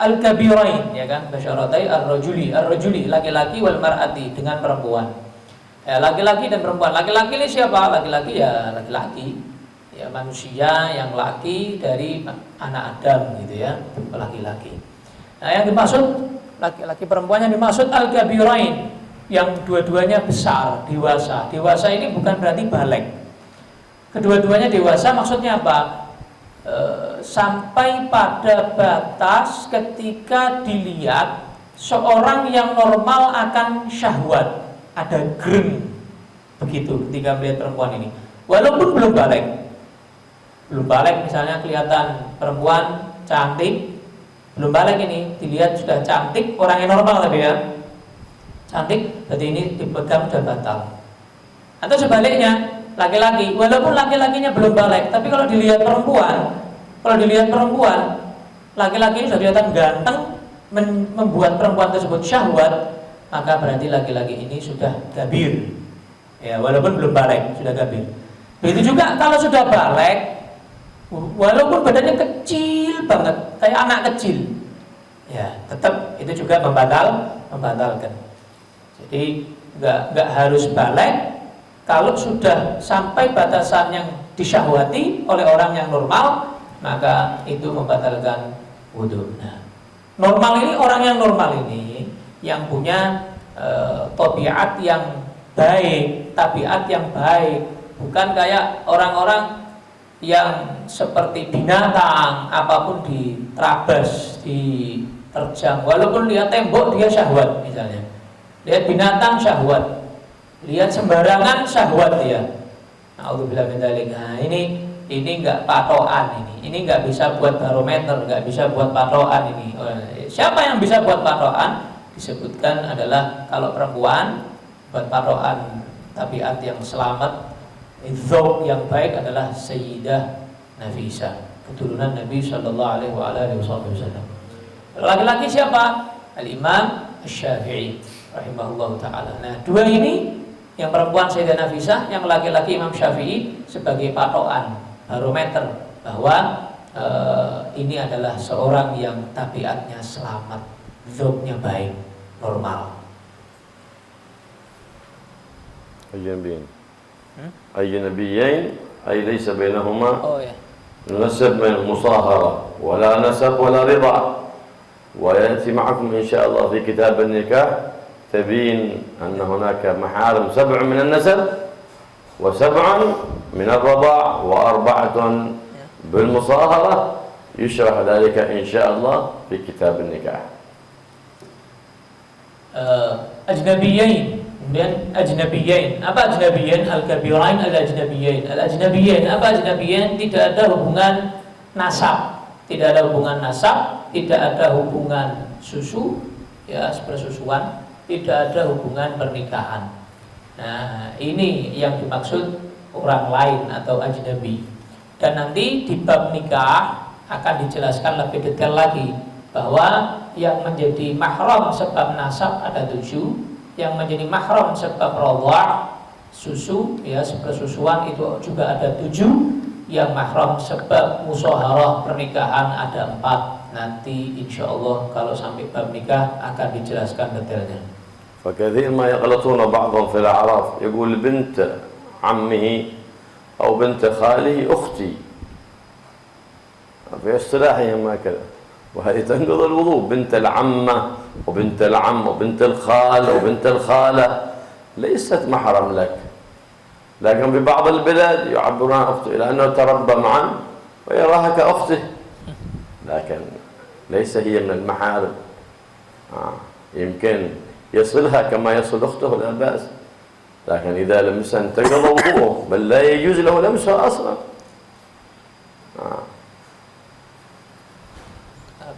al-kabirain, ya kan, basyaratai ar-rajuli laki-laki wal mar'ati dengan perempuan. Ya, laki-laki dan perempuan. Laki-laki ini siapa? Laki-laki ya laki-laki, ya manusia yang laki dari anak Adam, gitu ya, laki-laki. Nah, yang dimaksud laki-laki perempuan yang dimaksud al-kabirain, yang dua-duanya besar, dewasa. Dewasa ini bukan berarti balik. Kedua-duanya dewasa maksudnya apa? Sampai pada batas ketika dilihat seorang yang normal akan syahwat, ada green begitu ketika melihat perempuan ini, walaupun belum balik misalnya kelihatan perempuan cantik, belum balik ini, dilihat sudah cantik, orang yang normal tadi ya, cantik, berarti ini dipegang sudah batal. Atau sebaliknya, laki-laki, walaupun laki-lakinya belum balik, tapi kalau dilihat perempuan, laki-laki ini sudah kelihatan ganteng, membuat perempuan tersebut syahwat, maka berarti laki-laki ini sudah gabir. Ya, walaupun belum balik, sudah gabir. Begitu juga kalau sudah balik, walaupun badannya kecil banget, kayak anak kecil, ya tetap itu juga membatalkan. Jadi nggak harus balik. Kalau sudah sampai batasan yang disyahwati oleh orang yang normal, maka itu membatalkan wudhu. Nah, normal ini, orang yang normal ini yang punya tabiat yang baik, bukan kayak orang-orang yang seperti binatang, apapun diterabas, diterjang, walaupun lihat tembok dia syahwat misalnya, lihat binatang syahwat, lihat sembarangan syahwat dia. Na'udzubillah min dzalik. Nah, ini enggak patokan ini enggak bisa buat barometer, enggak bisa buat patokan ini. Siapa yang bisa buat patokan? Disebutkan adalah kalau perempuan buat patokan tabiat yang selamat, dzauq yang baik adalah Sayyidah Nafisah, keturunan Nabi sallallahu alaihi wasallam. Laki-laki siapa? Al-Imam Asy-Syafi'i rahimahullahu taala. Nah, dua ini, yang perempuan Sayyidah Nafisah, yang laki-laki Imam Syafi'i, sebagai patokan, barometer bahwa ini adalah seorang yang tabiatnya selamat, dzauqnya baik, normal. أجنبيين أي ليس بينهما Ya. نسب من المصاهرة ولا نسب ولا رضاع. ويأتي معكم إن شاء الله في كتاب النكاح تبين أن هناك محارم 7 من النسب و7 من الرضاع و4 بالمصاهرة، يشرح ذلك إن شاء الله في كتاب النكاح. Ajnabiyain, kemudian ajnabiyain. Apa ajnabiyain? Al-kabirain al-ajnabiyain. Al-ajnabiyain, apa ajnabiyain? Tidak ada hubungan nasab, tidak ada hubungan susu, ya, persusuan, tidak ada hubungan pernikahan. Nah, ini yang dimaksud orang lain atau ajnabi. Dan nanti di bab nikah akan dijelaskan lebih detail lagi bahwa yang menjadi mahram sebab nasab ada 7, yang menjadi mahram sebab radha' susu ya persusuan itu juga ada 7, yang mahram sebab musaharah pernikahan ada 4. Nanti insya Allah kalau sampai bab nikah akan dijelaskan detailnya. فكثير ما يغلطون بعضهم في الأعراف يقول بنت عمه أو بنت خاله أختي في اصطلاحهم هكذا وهذه تنقض الوضوء. بنت العمة وبنت العم وبنت الخال وبنت الخالة ليست محرم لك، لكن في بعض البلاد يعبرون عن أخته لأنه تربى معا ويراها كأخته، لكن ليس هي من المحارم. يمكن يصلها كما يصل أخته لا بأس، لكن إذا لمسها انتقض وضوءه بل لا يجوز له لمسها أصلا.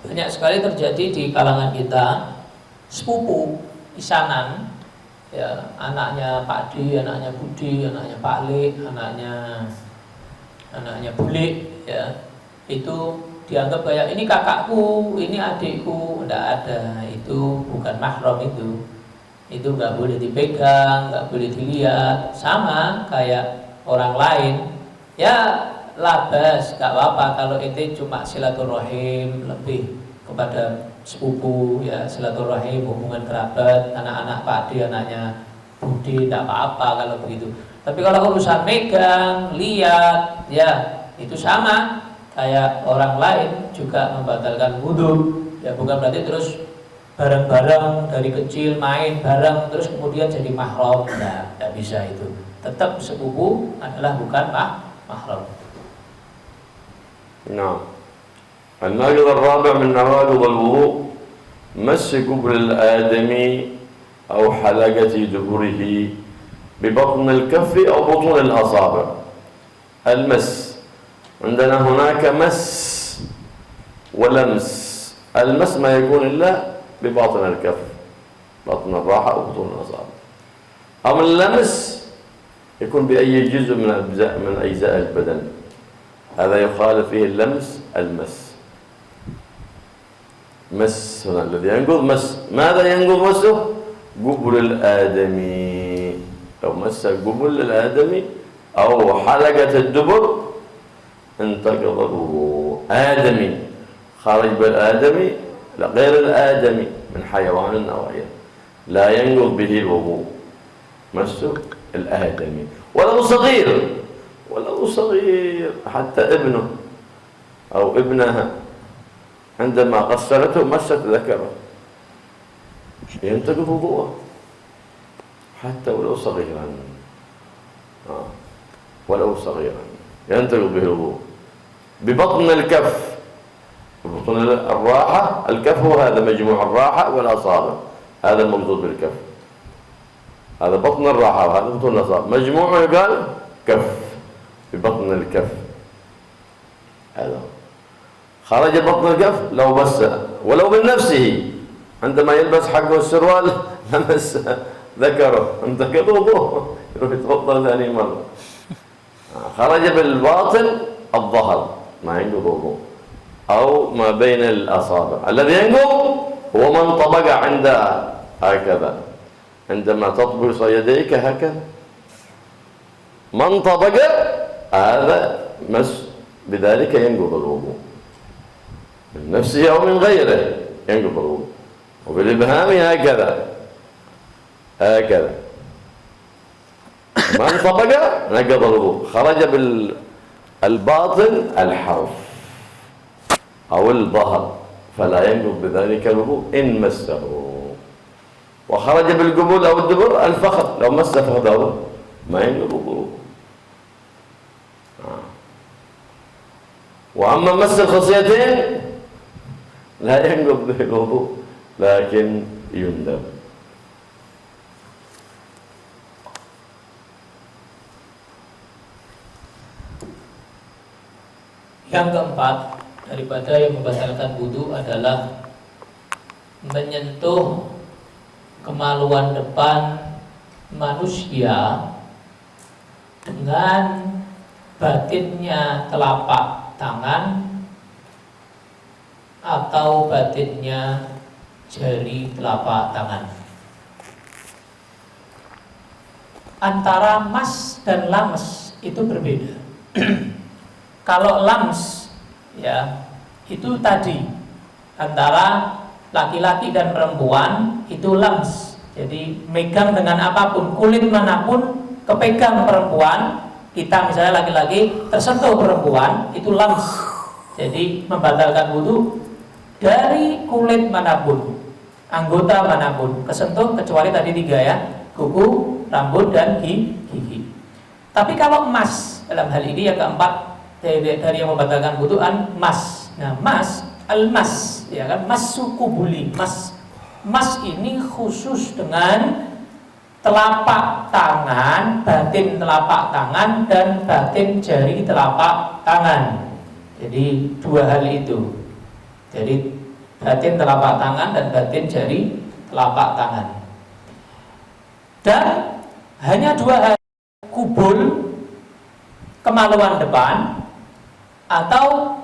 Banyak sekali terjadi di kalangan kita, sepupu, isanan, ya, anaknya Pak D, anaknya Budi, anaknya Pak Le, anaknya Bule, ya, itu dianggap kayak ini kakakku, ini adikku. Tidak ada, itu bukan mahram itu nggak boleh dipegang, nggak boleh dilihat, sama kayak orang lain. Ya labas, nggak apa-apa kalau itu cuma silaturahim lebih kepada sepupu, ya silaturahim, hubungan kerabat, anak-anak Pak D, anaknya Budi, tidak apa-apa kalau begitu. Tapi kalau urusan megang, lihat, ya itu sama kayak orang lain juga membatalkan wudhu. Ya bukan berarti terus bareng-bareng dari kecil main bareng terus kemudian jadi mahram. Nah, tidak bisa itu. Tetap sepupu adalah bukan mahram. نعم. الناقض الرابع من نواقض الوضوء مس قبل الآدمي أو حلقة دبره ببطن الكف أو بطون الأصابع. المس عندنا هناك مس ولمس. المس ما يكون إلا بباطن الكف، بطن الراحة أو بطون الأصابع. أما اللمس يكون بأي جزء من أجزاء البدن، هذا يخالف فيه اللمس المس. مس هنا الذي ينقض مس. ماذا ينقض مسه؟ قبل الآدمي، لو مس قبل الآدمي أو حلقة الدبر انتقض الوضوء. آدمي خرج بالآدمي لا غير الآدمي من حيوان أو غيره لا ينقض به الوضوء، مسه الآدمي ولو صغير، ولو صغير حتى ابنه أو ابنها عندما قصرته مست ذكره ينتقض وضوءه حتى ولو صغيرا. ولو صغيرا ينتقض به الوضوء. ببطن الكف، ببطن الراحة، الكف هو هذا مجموع الراحة والأصابع، هذا المقصود بالكف، هذا بطن الراحة وهذا بطن الأصابع، مجموعه يقال كف. ببطن الكف هذا خرج بطن الكف لو بس ولو من نفسه عندما يلبس حقه السروال لمس ذكره انتقض وضوءه يروح يتوضا ثاني مرة. خرج بالباطن الظهر ما ينقض وضوء أو ما بين الأصابع. الذي ينقض هو من طبق عند هكذا، عندما تطبق يديك هكذا من طبق هذا مس، بذلك ينقض الوضوء من نفسه أو من غيره ينقض الوضوء. وبالإبهام هكذا هكذا من طبق نقض الوضوء. خرج بالباطن الحرف أو الظهر فلا ينقض بذلك الوضوء إن مسه. وخرج بالقبول أو الدبر الفخذ، لو مس فخذه ما ينقض الوضوء. وأما مس الخصيتين لا ينقض به الوضوء لكن يندب. Yang keempat daripada yang membatalkan wudu adalah menyentuh kemaluan depan manusia dengan batinnya telapak tangan atau batinnya jari telapak tangan. Antara mas dan lams itu berbeda. Kalau lams ya itu tadi antara laki-laki dan perempuan itu lams. Jadi megang dengan apapun, kulit manapun kepegang perempuan, kita misalnya laki-laki tersentuh perempuan itu lams. Jadi membatalkan wudu dari kulit manapun, anggota manapun kesentuh kecuali tadi 3 ya, kuku, rambut dan gigi. Tapi kalau emas dalam hal ini yang keempat dari yang membatalkan wudu mas. Nah, mas, almas ya kan, mas suku buli, mas ini khusus dengan telapak tangan, batin telapak tangan dan batin jari telapak tangan. Jadi 2 hal itu. Jadi batin telapak tangan dan batin jari telapak tangan. Dan hanya 2 hal, kubul kemaluan depan atau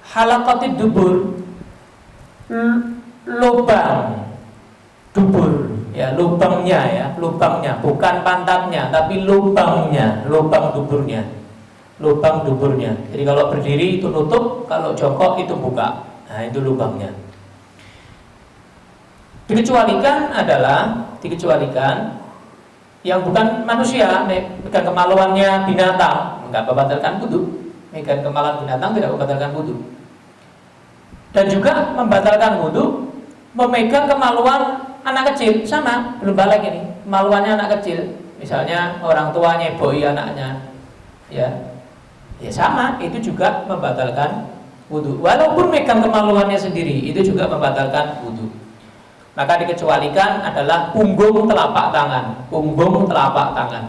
halaqatid dubur, lubang dubur ya, lubangnya bukan pantatnya tapi lubangnya, lubang duburnya. Jadi kalau berdiri itu nutup, kalau jongkok itu buka. Nah, itu lubangnya. Dikecualikan yang bukan manusia, megang kemaluannya binatang, enggak membatalkan wudu. Megang kemaluan binatang tidak membatalkan wudu. Dan juga membatalkan wudu memegang kemaluan anak kecil, sama, belum balik ini. Kemaluannya anak kecil, misalnya orang tua nyeboi anaknya, ya sama, itu juga membatalkan wudu. Walaupun megang kemaluannya sendiri, itu juga membatalkan wudu. Maka dikecualikan adalah punggung telapak tangan.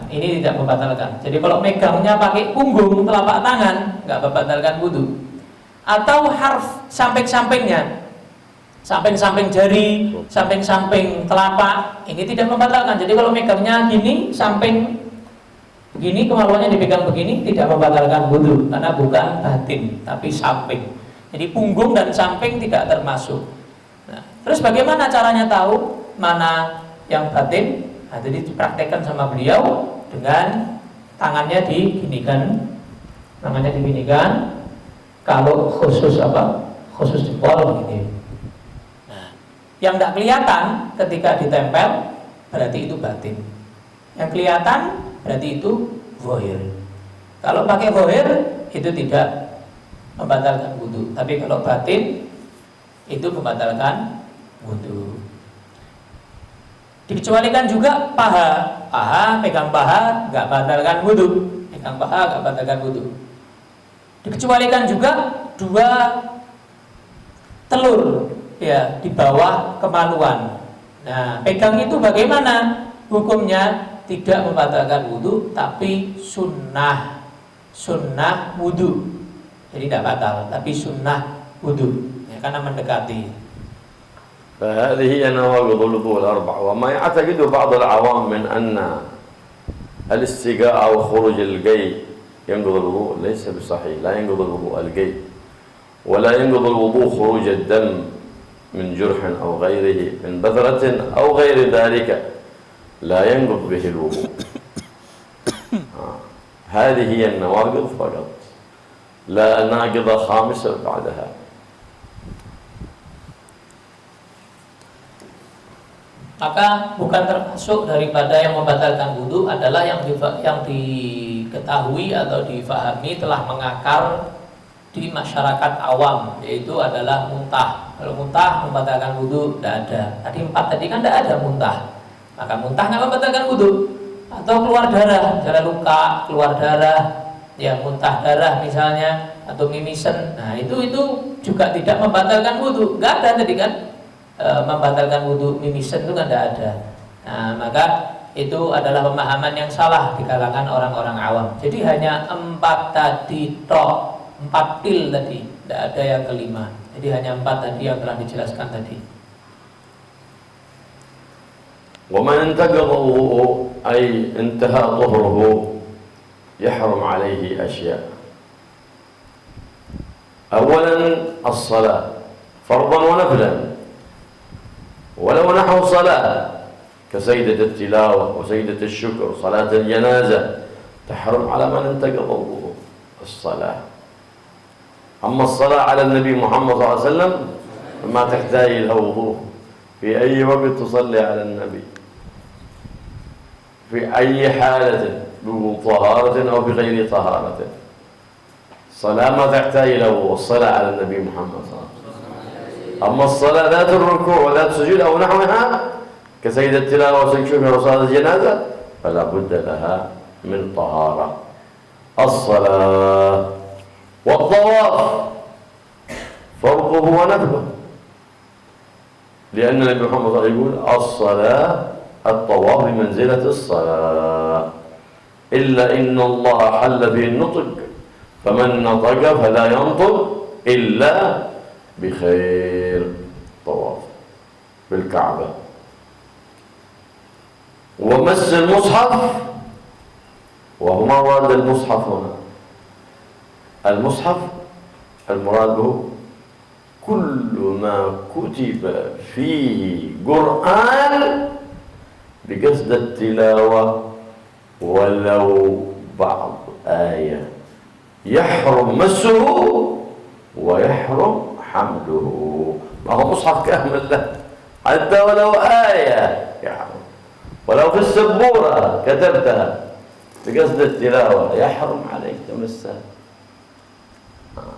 Ini tidak membatalkan. Jadi kalau megangnya pakai punggung telapak tangan, nggak membatalkan wudu. Atau harf samping-sampingnya, samping-samping jari, samping-samping telapak, ini tidak membatalkan. Jadi kalau megangnya gini, samping begini, kemaluannya dipegang begini, tidak membatalkan wudu karena bukan batin tapi samping. Jadi punggung dan samping tidak termasuk. Nah, terus bagaimana caranya tahu mana yang batin? Nah, jadi dipraktekkan sama beliau dengan tangannya diginikan, namanya diginikan. Kalau khusus khusus jempol begini. Nah, yang tidak kelihatan ketika ditempel berarti itu batin. Yang kelihatan berarti itu zahir. Kalau pakai zahir itu tidak membatalkan wudu, tapi kalau batin itu membatalkan wudu. Dikecualikan juga paha, pegang paha nggak batalkan wudu, pegang paha nggak batalkan wudu. Dikecualikan juga 2 telur ya di bawah kemaluan. Nah, pegang itu bagaimana hukumnya? Tidak membatalkan wudu, tapi sunnah wudu. Jadi tidak batal, tapi sunnah wudu ya, karena mendekati. فهذه هي نواقض الوضوء الأربع. وما يعتقد بعض العوام من أن الاستقاء أو خروج القي ينقض الوضوء، ليس بصحيح. لا ينقض الوضوء القي، ولا ينقض الوضوء خروج الدم من جرح أو غيره، من بذرة أو غير ذلك، لا ينقض به الوضوء. هذه هي النواقض فقط، لا ناقضة خامسة بعدها. Maka bukan termasuk daripada yang membatalkan wudu adalah yang diketahui atau difahami telah mengakar di masyarakat awam, yaitu adalah muntah. Kalau muntah membatalkan wudu tidak ada. Tadi 4 tadi kan tidak ada muntah. Maka muntah nggak membatalkan wudu. Atau keluar darah, misalnya luka, keluar darah, ya muntah darah misalnya, atau mimisen. Nah itu juga tidak membatalkan wudu. Nggak ada tadi kan. Membatalkan wudu mimisen itu kan tidak ada. Nah, maka itu adalah pemahaman yang salah di kalangan orang-orang awam. Jadi hanya 4 tadi tok, 4 pil tadi, tidak ada yang kelima. Jadi hanya 4 tadi yang telah dijelaskan tadi. ومن انتقض وضوءه أي انتهى طهره يحرم عليه أشياء. أولا الصلاة فرضا ونفلا، ولو نحو صلاة كسيدة التلاوة وسيدة الشكر، صلاة الجنازة تحرم على من انتقض وضوءه الصلاة. أما الصلاة على النبي محمد صلى الله عليه وسلم فما تحتاج إلى وضوء، في أي وقت تصلي على النبي في أي حالة، بطهارة أو بغير طهارة، الصلاة ما تحتاج إلى وضوء، الصلاة على النبي محمد صلى الله عليه وسلم. أما الصلاة ذات الركوع وذات السجود أو نحوها كسيد التلاوة وسيد الشكر وصلاة الجنازة فلا بد لها من طهارة. الصلاة والطواف فرضه ونفله، لأن النبي محمد صلى الله عليه وسلم يقول الصلاة الطواف بمنزلة الصلاة، إلا إن الله حل به النطق، فمن نطق فلا ينطق إلا بخير. طواف بالكعبة ومس المصحف، وهو ما مراد المصحف هنا؟ المصحف المراد به كل ما كتب فيه قرآن بقصد التلاوة ولو بعض آية، يحرم مسه ويحرم حمله. ما هو مصحف كامل له، حتى ولو آية يحرم، ولو في السبورة كتبتها بقصد التلاوة يحرم عليك تمسها.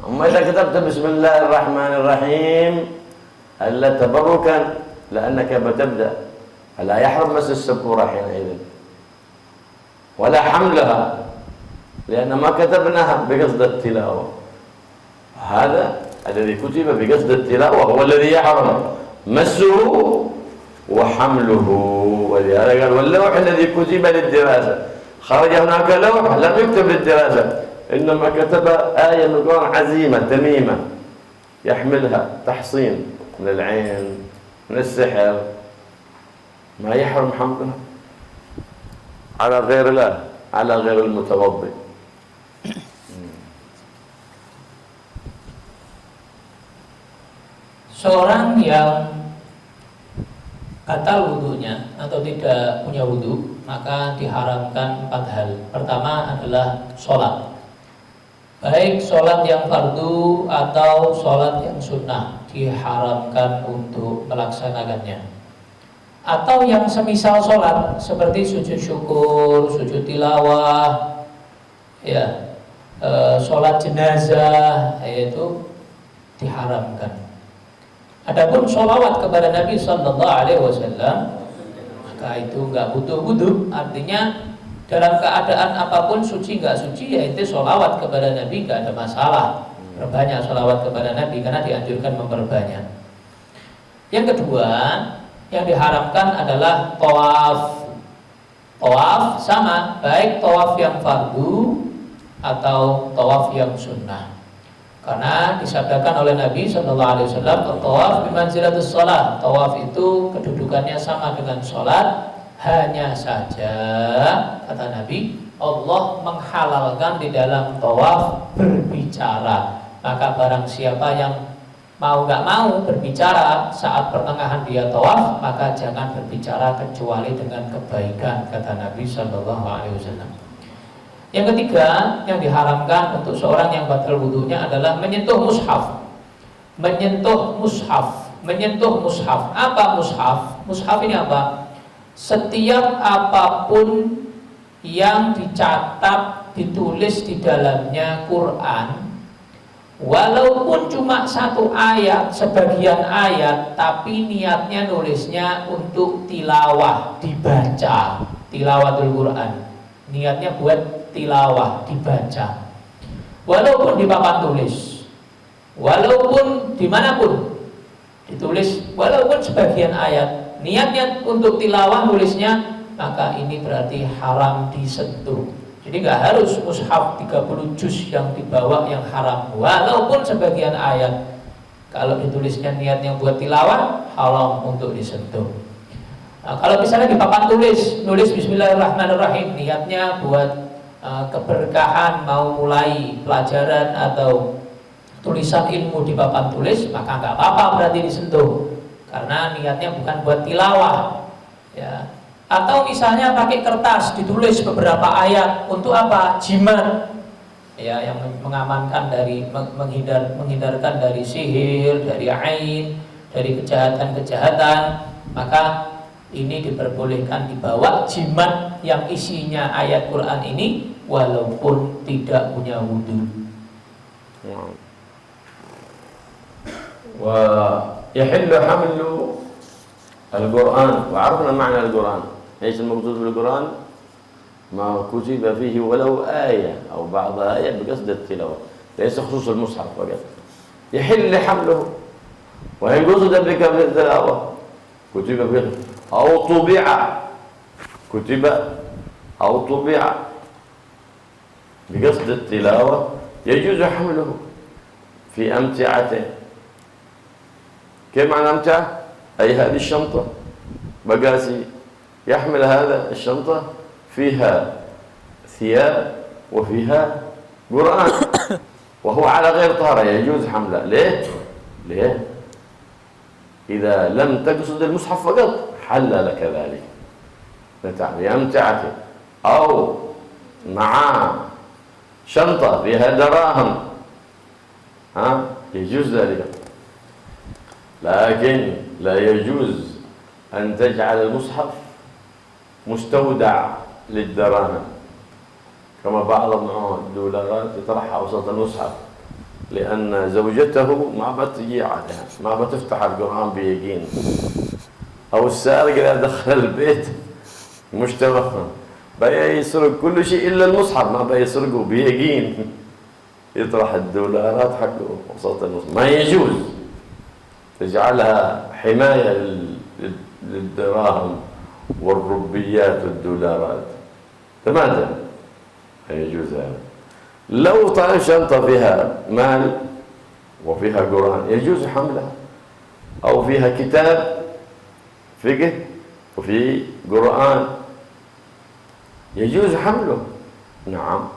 أما إذا كتبت بسم الله الرحمن الرحيم ألا تبركا لأنك بتبدأ، فلا يحرم مس السبورة حينئذ ولا حملها، لأن ما كتبناها بقصد التلاوة. هذا الذي كتب بقصد التلاوة هو الذي يحرم مسه وحمله. ولهذا قال واللوح الذي كتب للدراسة، خرج هناك لوح لم يكتب للدراسة، إنما كتب آية من القرآن عزيمة تميمة يحملها تحصين من العين من السحر، ما يحرم حملها على غير الله، على غير المتوضئ. Seorang yang batal wudhunya atau tidak punya wudhu, maka diharamkan 4 hal. Pertama adalah sholat, baik sholat yang fardu atau sholat yang sunnah, diharamkan untuk melaksanakannya. Atau yang semisal sholat seperti sujud syukur, sujud tilawah, ya, sholat jenazah, itu diharamkan. Adapun sholawat kepada Nabi Sallallahu Alaihi Wasallam, maka itu nggak butuh wudhu. Artinya dalam keadaan apapun, suci nggak suci, yaitu sholawat kepada Nabi nggak ada masalah. Perbanyak sholawat kepada Nabi karena dianjurkan memperbanyak. Yang kedua yang diharamkan adalah tawaf. Tawaf sama, baik tawaf yang fardu atau tawaf yang sunnah. Karena disabdakan oleh Nabi Sallallahu Alaihi Wasallam, tawaf bimanzilatus shalah. Tawaf itu kedudukannya sama dengan sholat, hanya saja kata Nabi, Allah menghalalkan di dalam tawaf berbicara. Maka barang siapa yang mau nggak mau berbicara saat pertengahan dia tawaf, maka jangan berbicara kecuali dengan kebaikan, kata Nabi Sallallahu Alaihi Wasallam. Yang ketiga yang diharamkan untuk seorang yang batal wudhunya adalah menyentuh mushaf. Menyentuh mushaf. Menyentuh mushaf. Apa mushaf? Mushaf ini apa? Setiap apapun yang dicatat, ditulis di dalamnya Quran, walaupun cuma 1 ayat, sebagian ayat, tapi niatnya nulisnya untuk tilawah, dibaca, tilawatul Quran, niatnya buat tilawah, dibaca, walaupun di papan tulis, walaupun dimanapun ditulis, walaupun sebagian ayat, niatnya untuk tilawah nulisnya, maka ini berarti haram disentuh. Jadi nggak harus mushaf 30 juz yang dibawa yang haram, walaupun sebagian ayat, kalau ditulisnya niatnya buat tilawah, haram untuk disentuh. Nah, kalau misalnya di papan tulis Bismillahirrahmanirrahim, niatnya buat keberkahan, mau mulai pelajaran atau tulisan ilmu di papan tulis, maka nggak apa-apa berarti disentuh, karena niatnya bukan buat tilawah, ya. Atau misalnya pakai kertas ditulis beberapa ayat untuk apa? Jimat, ya, yang mengamankan dari menghindarkan dari sihir, dari ain, dari kejahatan-kejahatan, maka ini diperbolehkan dibawa jimat yang isinya ayat Quran ini walaupun tidak punya wudhu. ويحل حمل القرآن، وعرفنا معنى القرآن. ايش المقصود بالقرآن؟ ما كتب فيه ولو آية أو بعض آية بقصد التلاوة، ليس خصوص المصحف فقط. يحل حمله، وإن قصد بك بالتلاوة كتب فيه أو طبع، كتب أو طبع بقصد التلاوة يجوز حمله في أمتعته. كيف معنى أمتعة؟ أي هذه الشنطة بقاسي، يحمل هذا الشنطة فيها ثياب وفيها قرآن وهو على غير طهارة، يجوز حمله. ليه؟ إذا لم تقصد المصحف فقط حل لك ذلك بأمتعته، أو مع شنطة فيها دراهم، يجوز ذلك. لكن لا يجوز أن تجعل المصحف مستودع للدراهم، كما بعض الدولارات يطرحها وسط المصحف، لأن زوجته ما بتجي عليها، ما بتفتح القرآن بيقين، أو السارق إذا دخل البيت مشتبه بيسرق كل شيء إلا المصحف، ما بيسرقه بيقين، يطرح الدولارات حقه وسط المصحف. ما يجوز تجعلها حماية للدراهم والربيات والدولارات، تماما لا يجوز هذا. لو طلع شنطة فيها مال وفيها قرآن يجوز حملها، أو فيها كتاب فقه وفي قرآن يجوز حمله، نعم.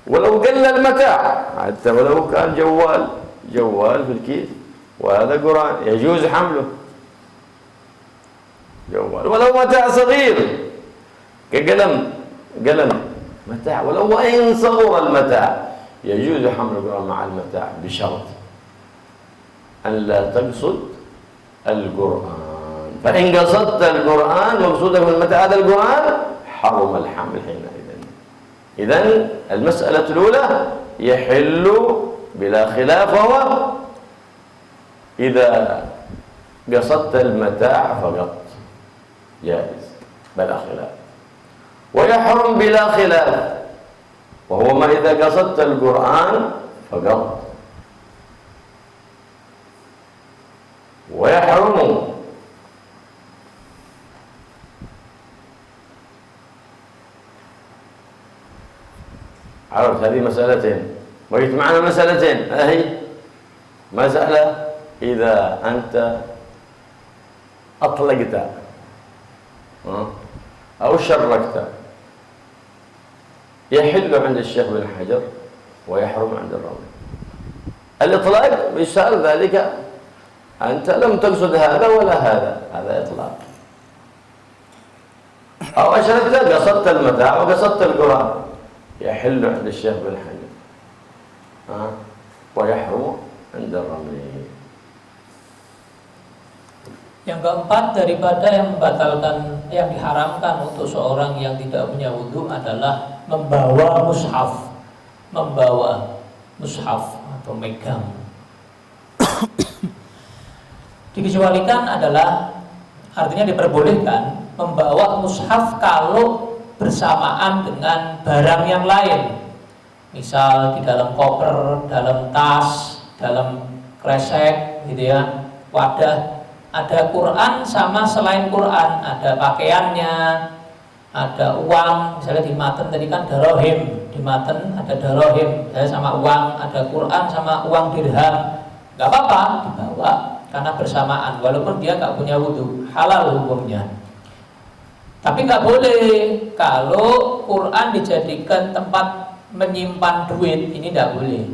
ولو قل المتاع، حتى ولو كان جوال في الكيس وهذا قرآن يجوز حمله، جوال. ولو متاع صغير كقلم متاع، ولو وإن صغر المتاع يجوز حمل القرآن مع المتاع، بشرط أن لا تقصد القرآن. فإن قصدت القرآن وقصدك من المتاع هذا القرآن حرم الحمل حينئذ. إذن المسألة الأولى يحل بلا خلاف، وهو إذا قصدت المتاع فقط جائز بلا خلاف. ويحرم بلا خلاف وهو ما إذا قصدت القرآن فقط. ويحرم عرفت هذه مسألتين، بقيت معنا مسألتين. أهي مسألة إذا أنت أطلقت أو شركت يحل عند الشيخ بن حجر ويحرم عند الرمل. الإطلاق مثال ذلك أنت لم تقصد هذا ولا هذا إطلاق. أو أشركت قصدت المتاع وقصدت القرآن يحل عند الشيخ بن حجر ويحرم عند الرمل. Yang keempat daripada yang membatalkan, yang diharamkan untuk seorang yang tidak punya wudhu adalah membawa mushaf atau megang. Dikecualikan adalah, artinya diperbolehkan membawa mushaf kalau bersamaan dengan barang yang lain, misal di dalam koper, dalam tas, dalam kresek, gitu ya, wadah. Ada Quran sama selain Quran, ada pakaiannya, ada uang, misalnya di maten tadi kan darohim, di maten ada darohim, misalnya sama uang, ada Quran sama uang dirham, nggak apa-apa dibawa karena bersamaan, walaupun dia nggak punya wudhu, halal hukumnya. Tapi nggak boleh kalau Quran dijadikan tempat menyimpan duit, ini nggak boleh.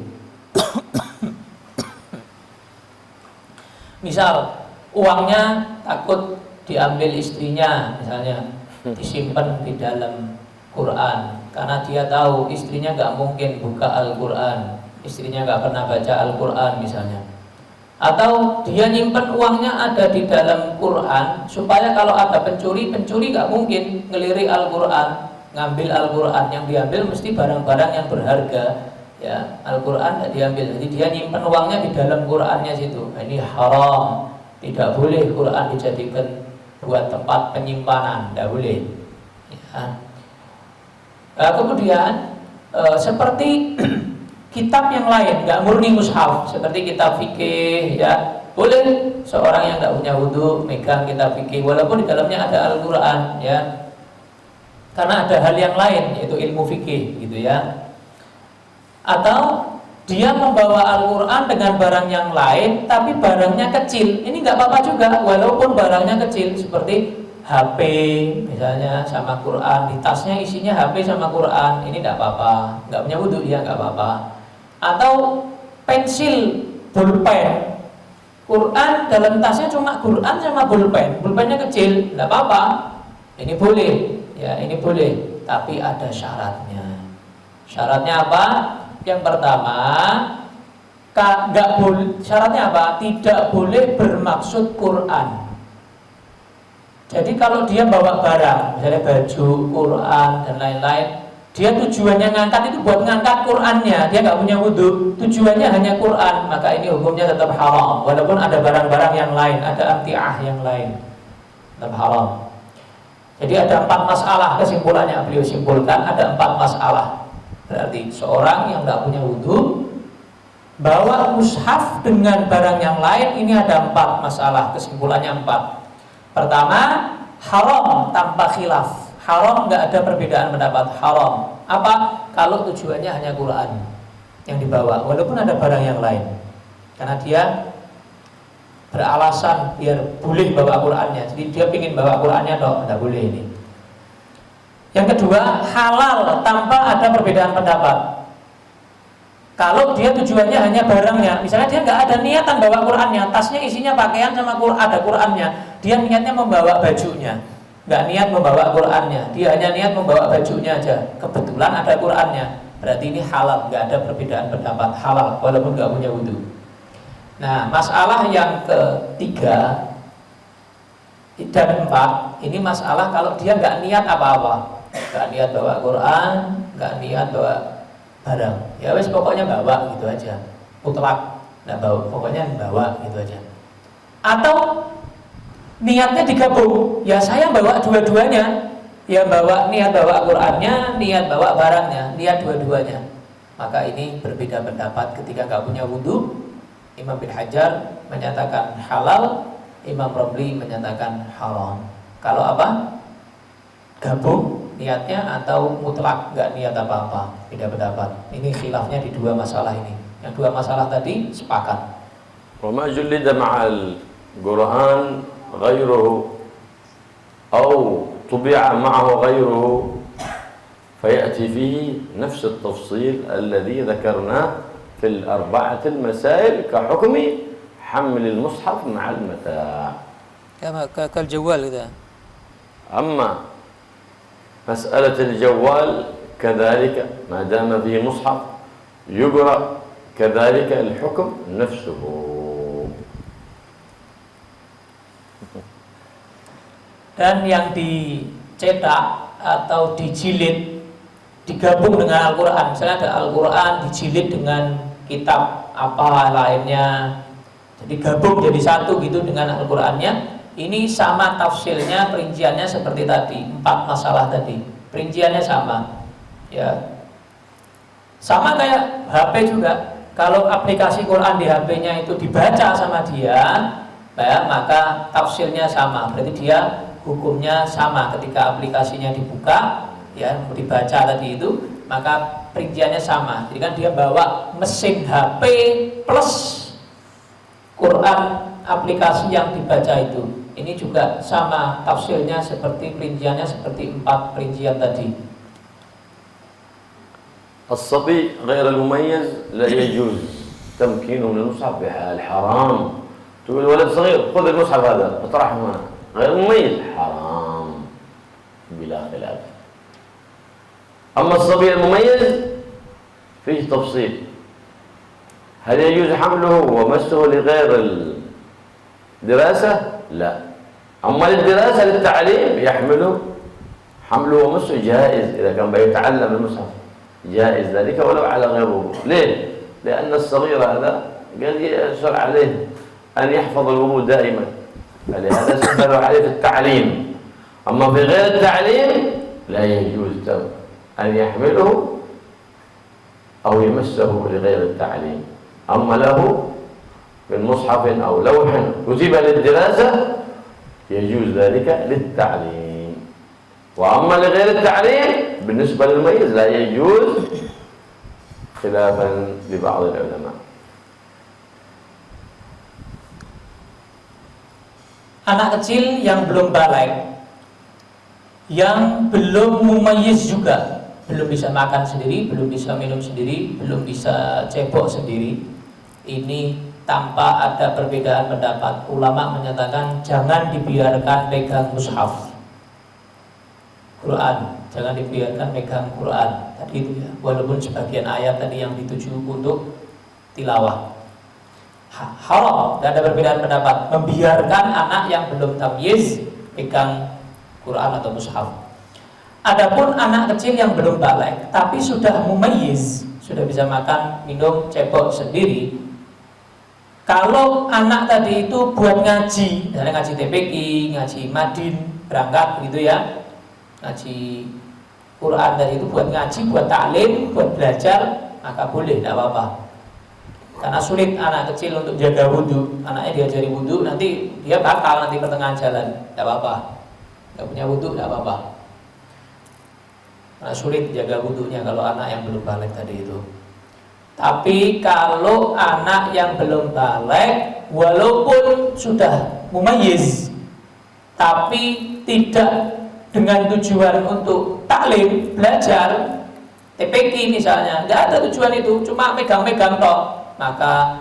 Misal uangnya takut diambil istrinya, misalnya disimpan di dalam Quran, karena dia tahu istrinya nggak mungkin buka Al-Quran, istrinya nggak pernah baca Al-Quran misalnya. Atau dia nyimpan uangnya ada di dalam Quran supaya kalau ada pencuri nggak mungkin ngelirik Al-Quran, ngambil Al-Quran. Yang diambil mesti barang-barang yang berharga, ya. Al-Quran nggak diambil, jadi dia nyimpan uangnya di dalam Qurannya situ. Ini haram, tidak boleh Quran dijadikan buat tempat penyimpanan, tidak boleh, ya. Kemudian seperti kitab yang lain, nggak murni mushaf, seperti kitab fikih, ya boleh seorang yang nggak punya wudhu megang kitab fikih walaupun di dalamnya ada Al-Quran, ya, karena ada hal yang lain yaitu ilmu fikih, gitu ya. Atau dia membawa Al-Quran dengan barang yang lain tapi barangnya kecil, ini nggak apa-apa juga walaupun barangnya kecil, seperti HP misalnya sama Quran, di tasnya isinya HP sama Quran, ini nggak apa-apa, nggak punya wudhu dia nggak apa-apa. Atau pensil, pulpen, Quran dalam tasnya cuma Quran sama pulpen, pulpennya kecil, tidak apa-apa, ini boleh, ya ini boleh, tapi ada syaratnya. Syaratnya apa? Yang pertama, nggak boleh. Syaratnya apa? Tidak boleh bermaksud Quran. Jadi kalau dia bawa barang, misalnya baju, Quran dan lain-lain, dia tujuannya ngangkat itu buat ngangkat Qurannya, dia nggak punya wudhu, tujuannya hanya Quran, maka ini hukumnya tetap haram, walaupun ada barang-barang yang lain, ada amtiah yang lain, tetap haram. Jadi ada 4 masalah kesimpulannya, beliau simpulkan ada 4 masalah. Berarti seorang yang nggak punya wudhu bawa mushaf dengan barang yang lain, ini ada 4 masalah, kesimpulannya 4. Pertama, haram tanpa khilaf. Haram, nggak ada perbedaan pendapat, haram. Apa? Kalau tujuannya hanya Quran yang dibawa, walaupun ada barang yang lain, karena dia beralasan biar boleh bawa Qurannya, jadi dia ingin bawa Qurannya, toh tidak boleh ini. Yang kedua, halal tanpa ada perbedaan pendapat. Kalau dia tujuannya hanya barangnya, misalnya dia nggak ada niatan bawa Qurannya, tasnya isinya pakaian sama ada Qurannya, dia niatnya membawa bajunya, nggak niat membawa Qurannya, dia hanya niat membawa bajunya aja, kebetulan ada Qurannya, berarti ini halal, nggak ada perbedaan pendapat, halal walaupun nggak punya wudhu. Nah, masalah yang ketiga dan 4 ini masalah kalau dia nggak niat apa-apa, nggak niat bawa Quran, nggak niat bawa barang, ya wes pokoknya bawa gitu aja, mutlak, nggak bawa, pokoknya bawa gitu aja. Atau niatnya digabung, ya saya bawa dua-duanya, ya bawa niat bawa Qurannya, niat bawa barangnya, niat dua-duanya. Maka ini berbeda pendapat ketika nggak punya wudhu. Imam bin Hajar menyatakan halal, Imam Romli menyatakan haram. Kalau apa? Gabung niatnya atau mutlak nggak niat apa-apa, beda pendapat. Ini khilafnya di 2 masalah ini. Yang 2 masalah tadi sepakat. Wa ma jullida ma'al Quran ghairuhu atau tubi'a ma'ahu ghairuhu fayati fihi nafs at-tafsil alladhi dhakarna fi al-4 al-masail ka hukmi haml al-mushaf ma'a al-mata'. Kama kal-jawal gitu. Amma مسألة الجوال كذلك ما دام فيه مصحف يقرأ كذلك الحكم نفسه. Dan yang dicetak atau dijilid digabung dengan Al-Quran, misalnya ada Al-Quran dijilid dengan kitab apa lainnya, jadi gabung jadi satu gitu dengan Al-Qurannya. Ini sama tafsirnya, perinciannya seperti tadi, 4 masalah tadi, perinciannya sama, ya. Sama kayak HP juga. Kalau aplikasi Quran di HP-nya itu dibaca sama dia, ya, maka tafsirnya sama. Berarti dia hukumnya sama ketika aplikasinya dibuka, ya, dibaca tadi itu, maka perinciannya sama. Jadi kan dia bawa mesin HP plus Quran aplikasi yang dibaca itu. Ini juga sama tafsirnya seperti perinciannya seperti 4 perincian tadi. الصبي غير المميز لا يجوز تمكينه من المصحف بحال حرام. تقول ولد صغير خذ المصحف هذا اطرحه هنا، غير مميز حرام بلا خلاف. أما الصبي المميز فيه تفصيل، هل يجوز حمله ومسه لغير الدراسة؟ لا. أما للدراسة للتعليم يحمله، حمله ومسه جائز إذا كان بيتعلم المصحف، جائز ذلك ولو على غير وضوء. ليه؟ لأن الصغير هذا قد يسهل عليه أن يحفظ الوضوء دائما، فلهذا سهل عليه في التعليم. أما في غير التعليم لا يجوز أن يحمله أو يمسه لغير التعليم. أما له من مصحف أو لوح كتب للدراسة يجوز ذلك للتعليم. وأما لغير التعليم بالنسبة للميز لا يجوز خلافا لبعض العلماء. Anak kecil yang belum balik, yang belum mumayyiz juga, belum bisa makan sendiri, belum bisa minum sendiri, belum bisa cebok sendiri, ini tanpa ada perbedaan pendapat. Ulama menyatakan jangan dibiarkan pegang mushaf Quran, jangan dibiarkan pegang Quran tadi itu ya, walaupun sebagian ayat tadi yang dituju untuk tilawah. Haram, tidak ada perbedaan pendapat membiarkan anak yang belum tamyiz pegang Quran atau mushaf. Adapun anak kecil yang belum balik tapi sudah mumayyiz, sudah bisa makan, minum, cebok sendiri, kalau anak tadi itu buat ngaji, misalnya ngaji TPQ, ngaji Madin, berangkat gitu ya, ngaji Quran tadi itu buat ngaji, buat taklim, buat belajar, maka boleh, tidak apa-apa. Karena sulit anak kecil untuk jaga wudhu, anaknya diajari wudhu, nanti dia bakal nanti pertengahan jalan, tidak apa-apa. Tidak punya wudhu, tidak apa-apa. Karena sulit jaga wudhunya kalau anak yang belum balik tadi itu. Tapi kalau anak yang belum balik, walaupun sudah mumayyiz, tapi tidak dengan tujuan untuk taklim, belajar, TPQ misalnya, tidak ada tujuan itu, cuma megang-megang tok, maka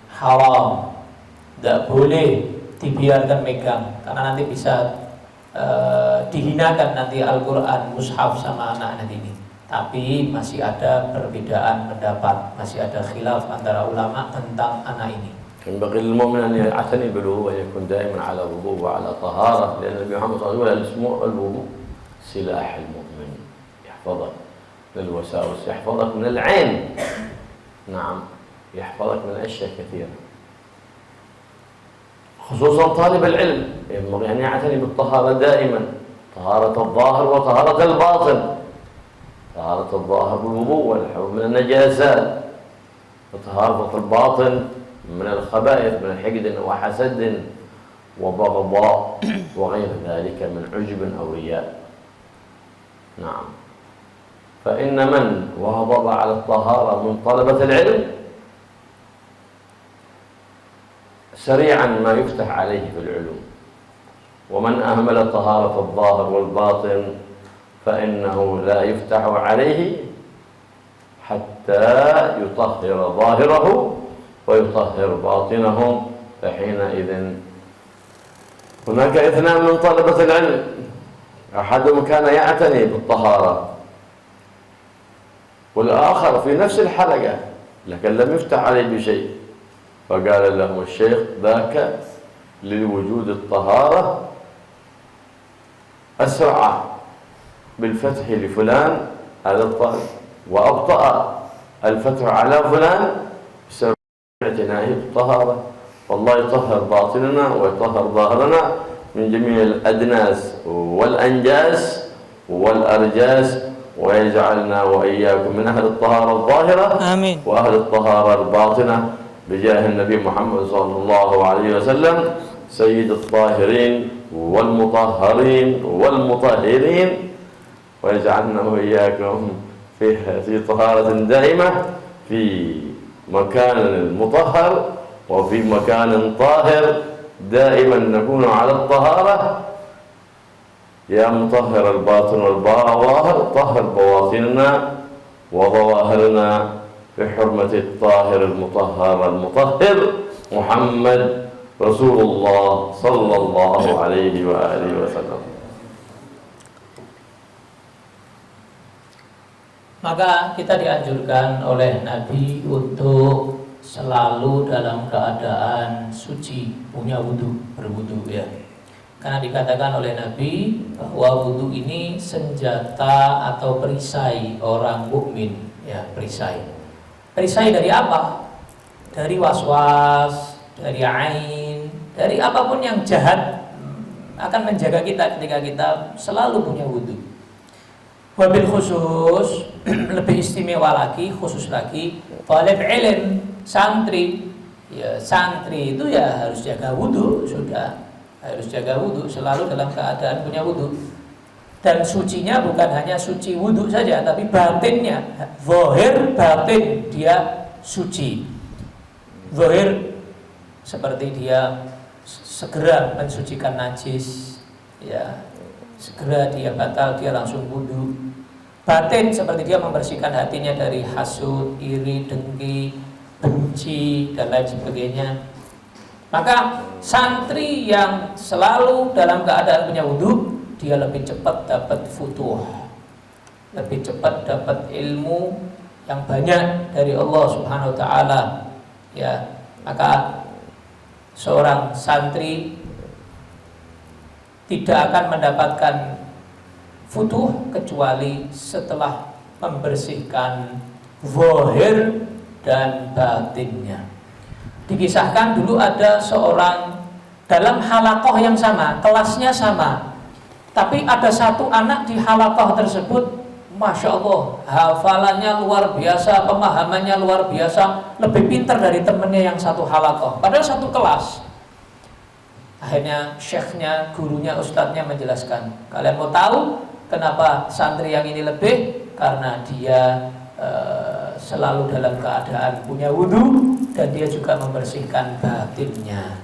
haram, tidak boleh dibiarkan megang, karena nanti bisa dihinakan nanti Al-Quran, mushaf sama anak-anak ini. Tapi masih ada perbedaan pendapat, masih ada khilaf antara ulama tentang anak ini. ينبغي للمؤمن أن يعتني بالوضوء ويكون دائما على وضوء وعلى طهارة، لأن النبي محمد صلى الله عليه وسلم قال الوضوء سلاح المؤمن، يحفظك من الوساوس، يحفظك من العين، نعم يحفظك من أشياء كثيرة، خصوصا طالب العلم ينبغي أن يعتني بالطهارة دائما، طهارة الظاهر وطهارة الباطن. طهارة الظاهر بالوضوء والحفظ من النجاسات، وطهارة الباطن من الخبائث، من حقد وحسد وبغضاء وغير ذلك من عجب أو رياء. نعم، فإن من واظب على الطهارة من طلبة العلم سريعا ما يفتح عليه في العلوم، ومن أهمل طهارة الظاهر والباطن فإنه لا يفتح عليه حتى يطهر ظاهره ويطهر باطنه. فحينئذ هناك اثنان من طلبة العلم، أحدهم كان يعتني بالطهارة والآخر في نفس الحلقة لكن لم يفتح عليه بشيء، فقال له الشيخ ذاك لوجود الطهارة أسرع بالفتح لفلان هذا الطالب، وأبطأ الفتح على فلان بسبب اعتنائه بالطهارة. والله يطهر باطننا ويطهر ظاهرنا من جميع الأدناس والأنجاس والأرجاس، ويجعلنا وإياكم من أهل الطهارة الظاهرة آمين. وأهل الطهارة الباطنة بجاه النبي محمد صلى الله عليه وسلم سيد الطاهرين والمطهرين والمطهرين، ويجعلنا وإياكم في طهارة دائمة في مكان مطهر وفي مكان طاهر دائما نكون على الطهارة. يا مطهر الباطن والظاهر طهر بواطننا وظواهرنا بحرمة الطاهر المطهر المطهر محمد رسول الله صلى الله عليه وآله وسلم. Maka kita dianjurkan oleh Nabi untuk selalu dalam keadaan suci, punya wudu, berwudu ya. Karena dikatakan oleh Nabi bahwa wudu ini senjata atau perisai orang mukmin ya, perisai. Perisai dari apa? Dari waswas, dari ain, dari apapun yang jahat akan menjaga kita ketika kita selalu punya wudu. Wabil khusus lebih istimewa lagi, khusus lagi talib ilm, santri. Ya, santri itu ya harus jaga wudu, sudah harus jaga wudu, selalu dalam keadaan punya wudu. Dan sucinya bukan hanya suci wudu saja, tapi batinnya, zahir batin dia suci. Zahir seperti dia segera mensucikan najis, ya, segera dia batal, dia langsung wudu. Batin seperti dia membersihkan hatinya dari hasud, iri, dengki, benci dan lain sebagainya. Maka santri yang selalu dalam keadaan punya wudu, dia lebih cepat dapat futuh, lebih cepat dapat ilmu yang banyak dari Allah Subhanahu wa taala. Ya, maka seorang santri tidak akan mendapatkan futuh kecuali setelah membersihkan zahir dan batinnya. Dikisahkan dulu ada seorang dalam halaqah yang sama, kelasnya sama, tapi ada satu anak di halaqah tersebut, Masya Allah, hafalannya luar biasa, pemahamannya luar biasa, lebih pintar dari temannya yang satu halaqah, padahal satu kelas. Akhirnya syekhnya, gurunya, ustadznya menjelaskan, kalian mau tahu kenapa santri yang ini lebih? Karena dia selalu dalam keadaan punya wudu dan dia juga membersihkan batinnya.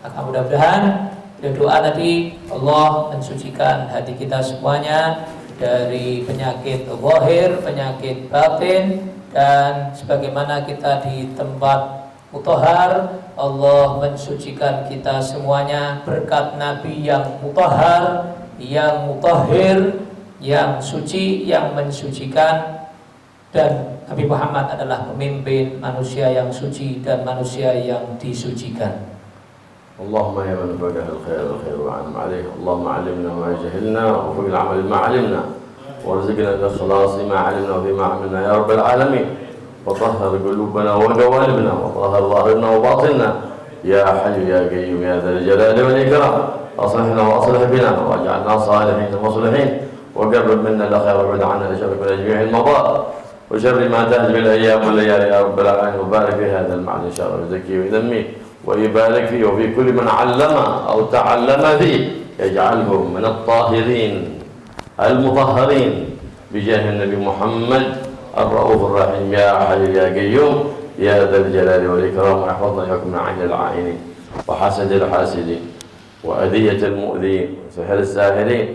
Maka mudah-mudahan doa tadi Allah mensucikan hati kita semuanya dari penyakit zahir, penyakit batin, dan sebagaimana kita di tempat mutahhar, Allah mensucikan kita semuanya berkat Nabi yang mutahhar, yang mutahhir, yang suci, yang mensucikan. Dan Nabi Muhammad adalah pemimpin manusia yang suci dan manusia yang disucikan. اللهم يا من فقه الخير الخير وعنم عليه، اللهم علمنا ما جهلنا وفق العمل ما علمنا وارزقنا الإخلاص ما علمنا وفيما عملنا يا رب العالمين، وطهر قلوبنا وقوالبنا وطهر ظاهرنا وباطننا يا حي يا قيوم يا ذا الجلال والإكرام، أصلحنا وأصلح بنا واجعلنا صالحين مصلحين، وقرب منا الخير وابعد عنا الشر من جميع المضار وشر ما تهجم الأيام والليالي يا رب العالمين، وبارك في هذا المعنى إن شاء الله وزكيه وينميه ويبارك فيه وفي كل من علم أو تعلم فيه، يجعله من الطاهرين المطهرين بجاه النبي محمد الرؤوف الرحيم يا حي يا قيوم يا ذا الجلال والإكرام، ويحفظنا إياكم من عين العائنين وحسد الحاسدين وأذية المؤذين وسحر الساحرين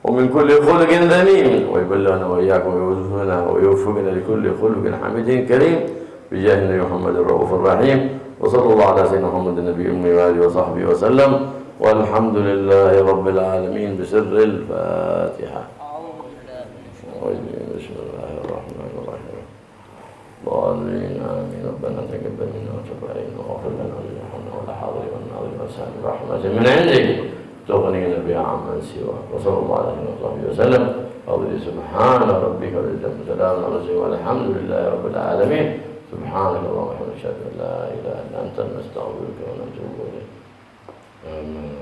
ومن كل خلق ذميم، ويبلغنا وإياكم ويوفقنا ويوفقنا لكل خلق حميد كريم بجاه النبي محمد الرؤوف الرحيم، وصلى الله على سيدنا محمد النبي الأمي وآله وصحبه وسلم، والحمد لله رب العالمين بسر الفاتحة. بسم الله الرحمن الرحيم. ضالين آمين. ربنا تقبل منا وتب علينا واغفر لنا ولجميعنا والحاضرين والناظرين وسائر رحمة من عندك تغنينا بها عمن سواك، وصلى الله على سيدنا وصحبه وسلم. قولي سبحان ربك رب العزة وسلام على المرسلين والحمد لله رب العالمين. سبحانك اللهم وبحمدك أشهد أن لا إله إلا أنت نستغفرك ونتوب إليك. آمين.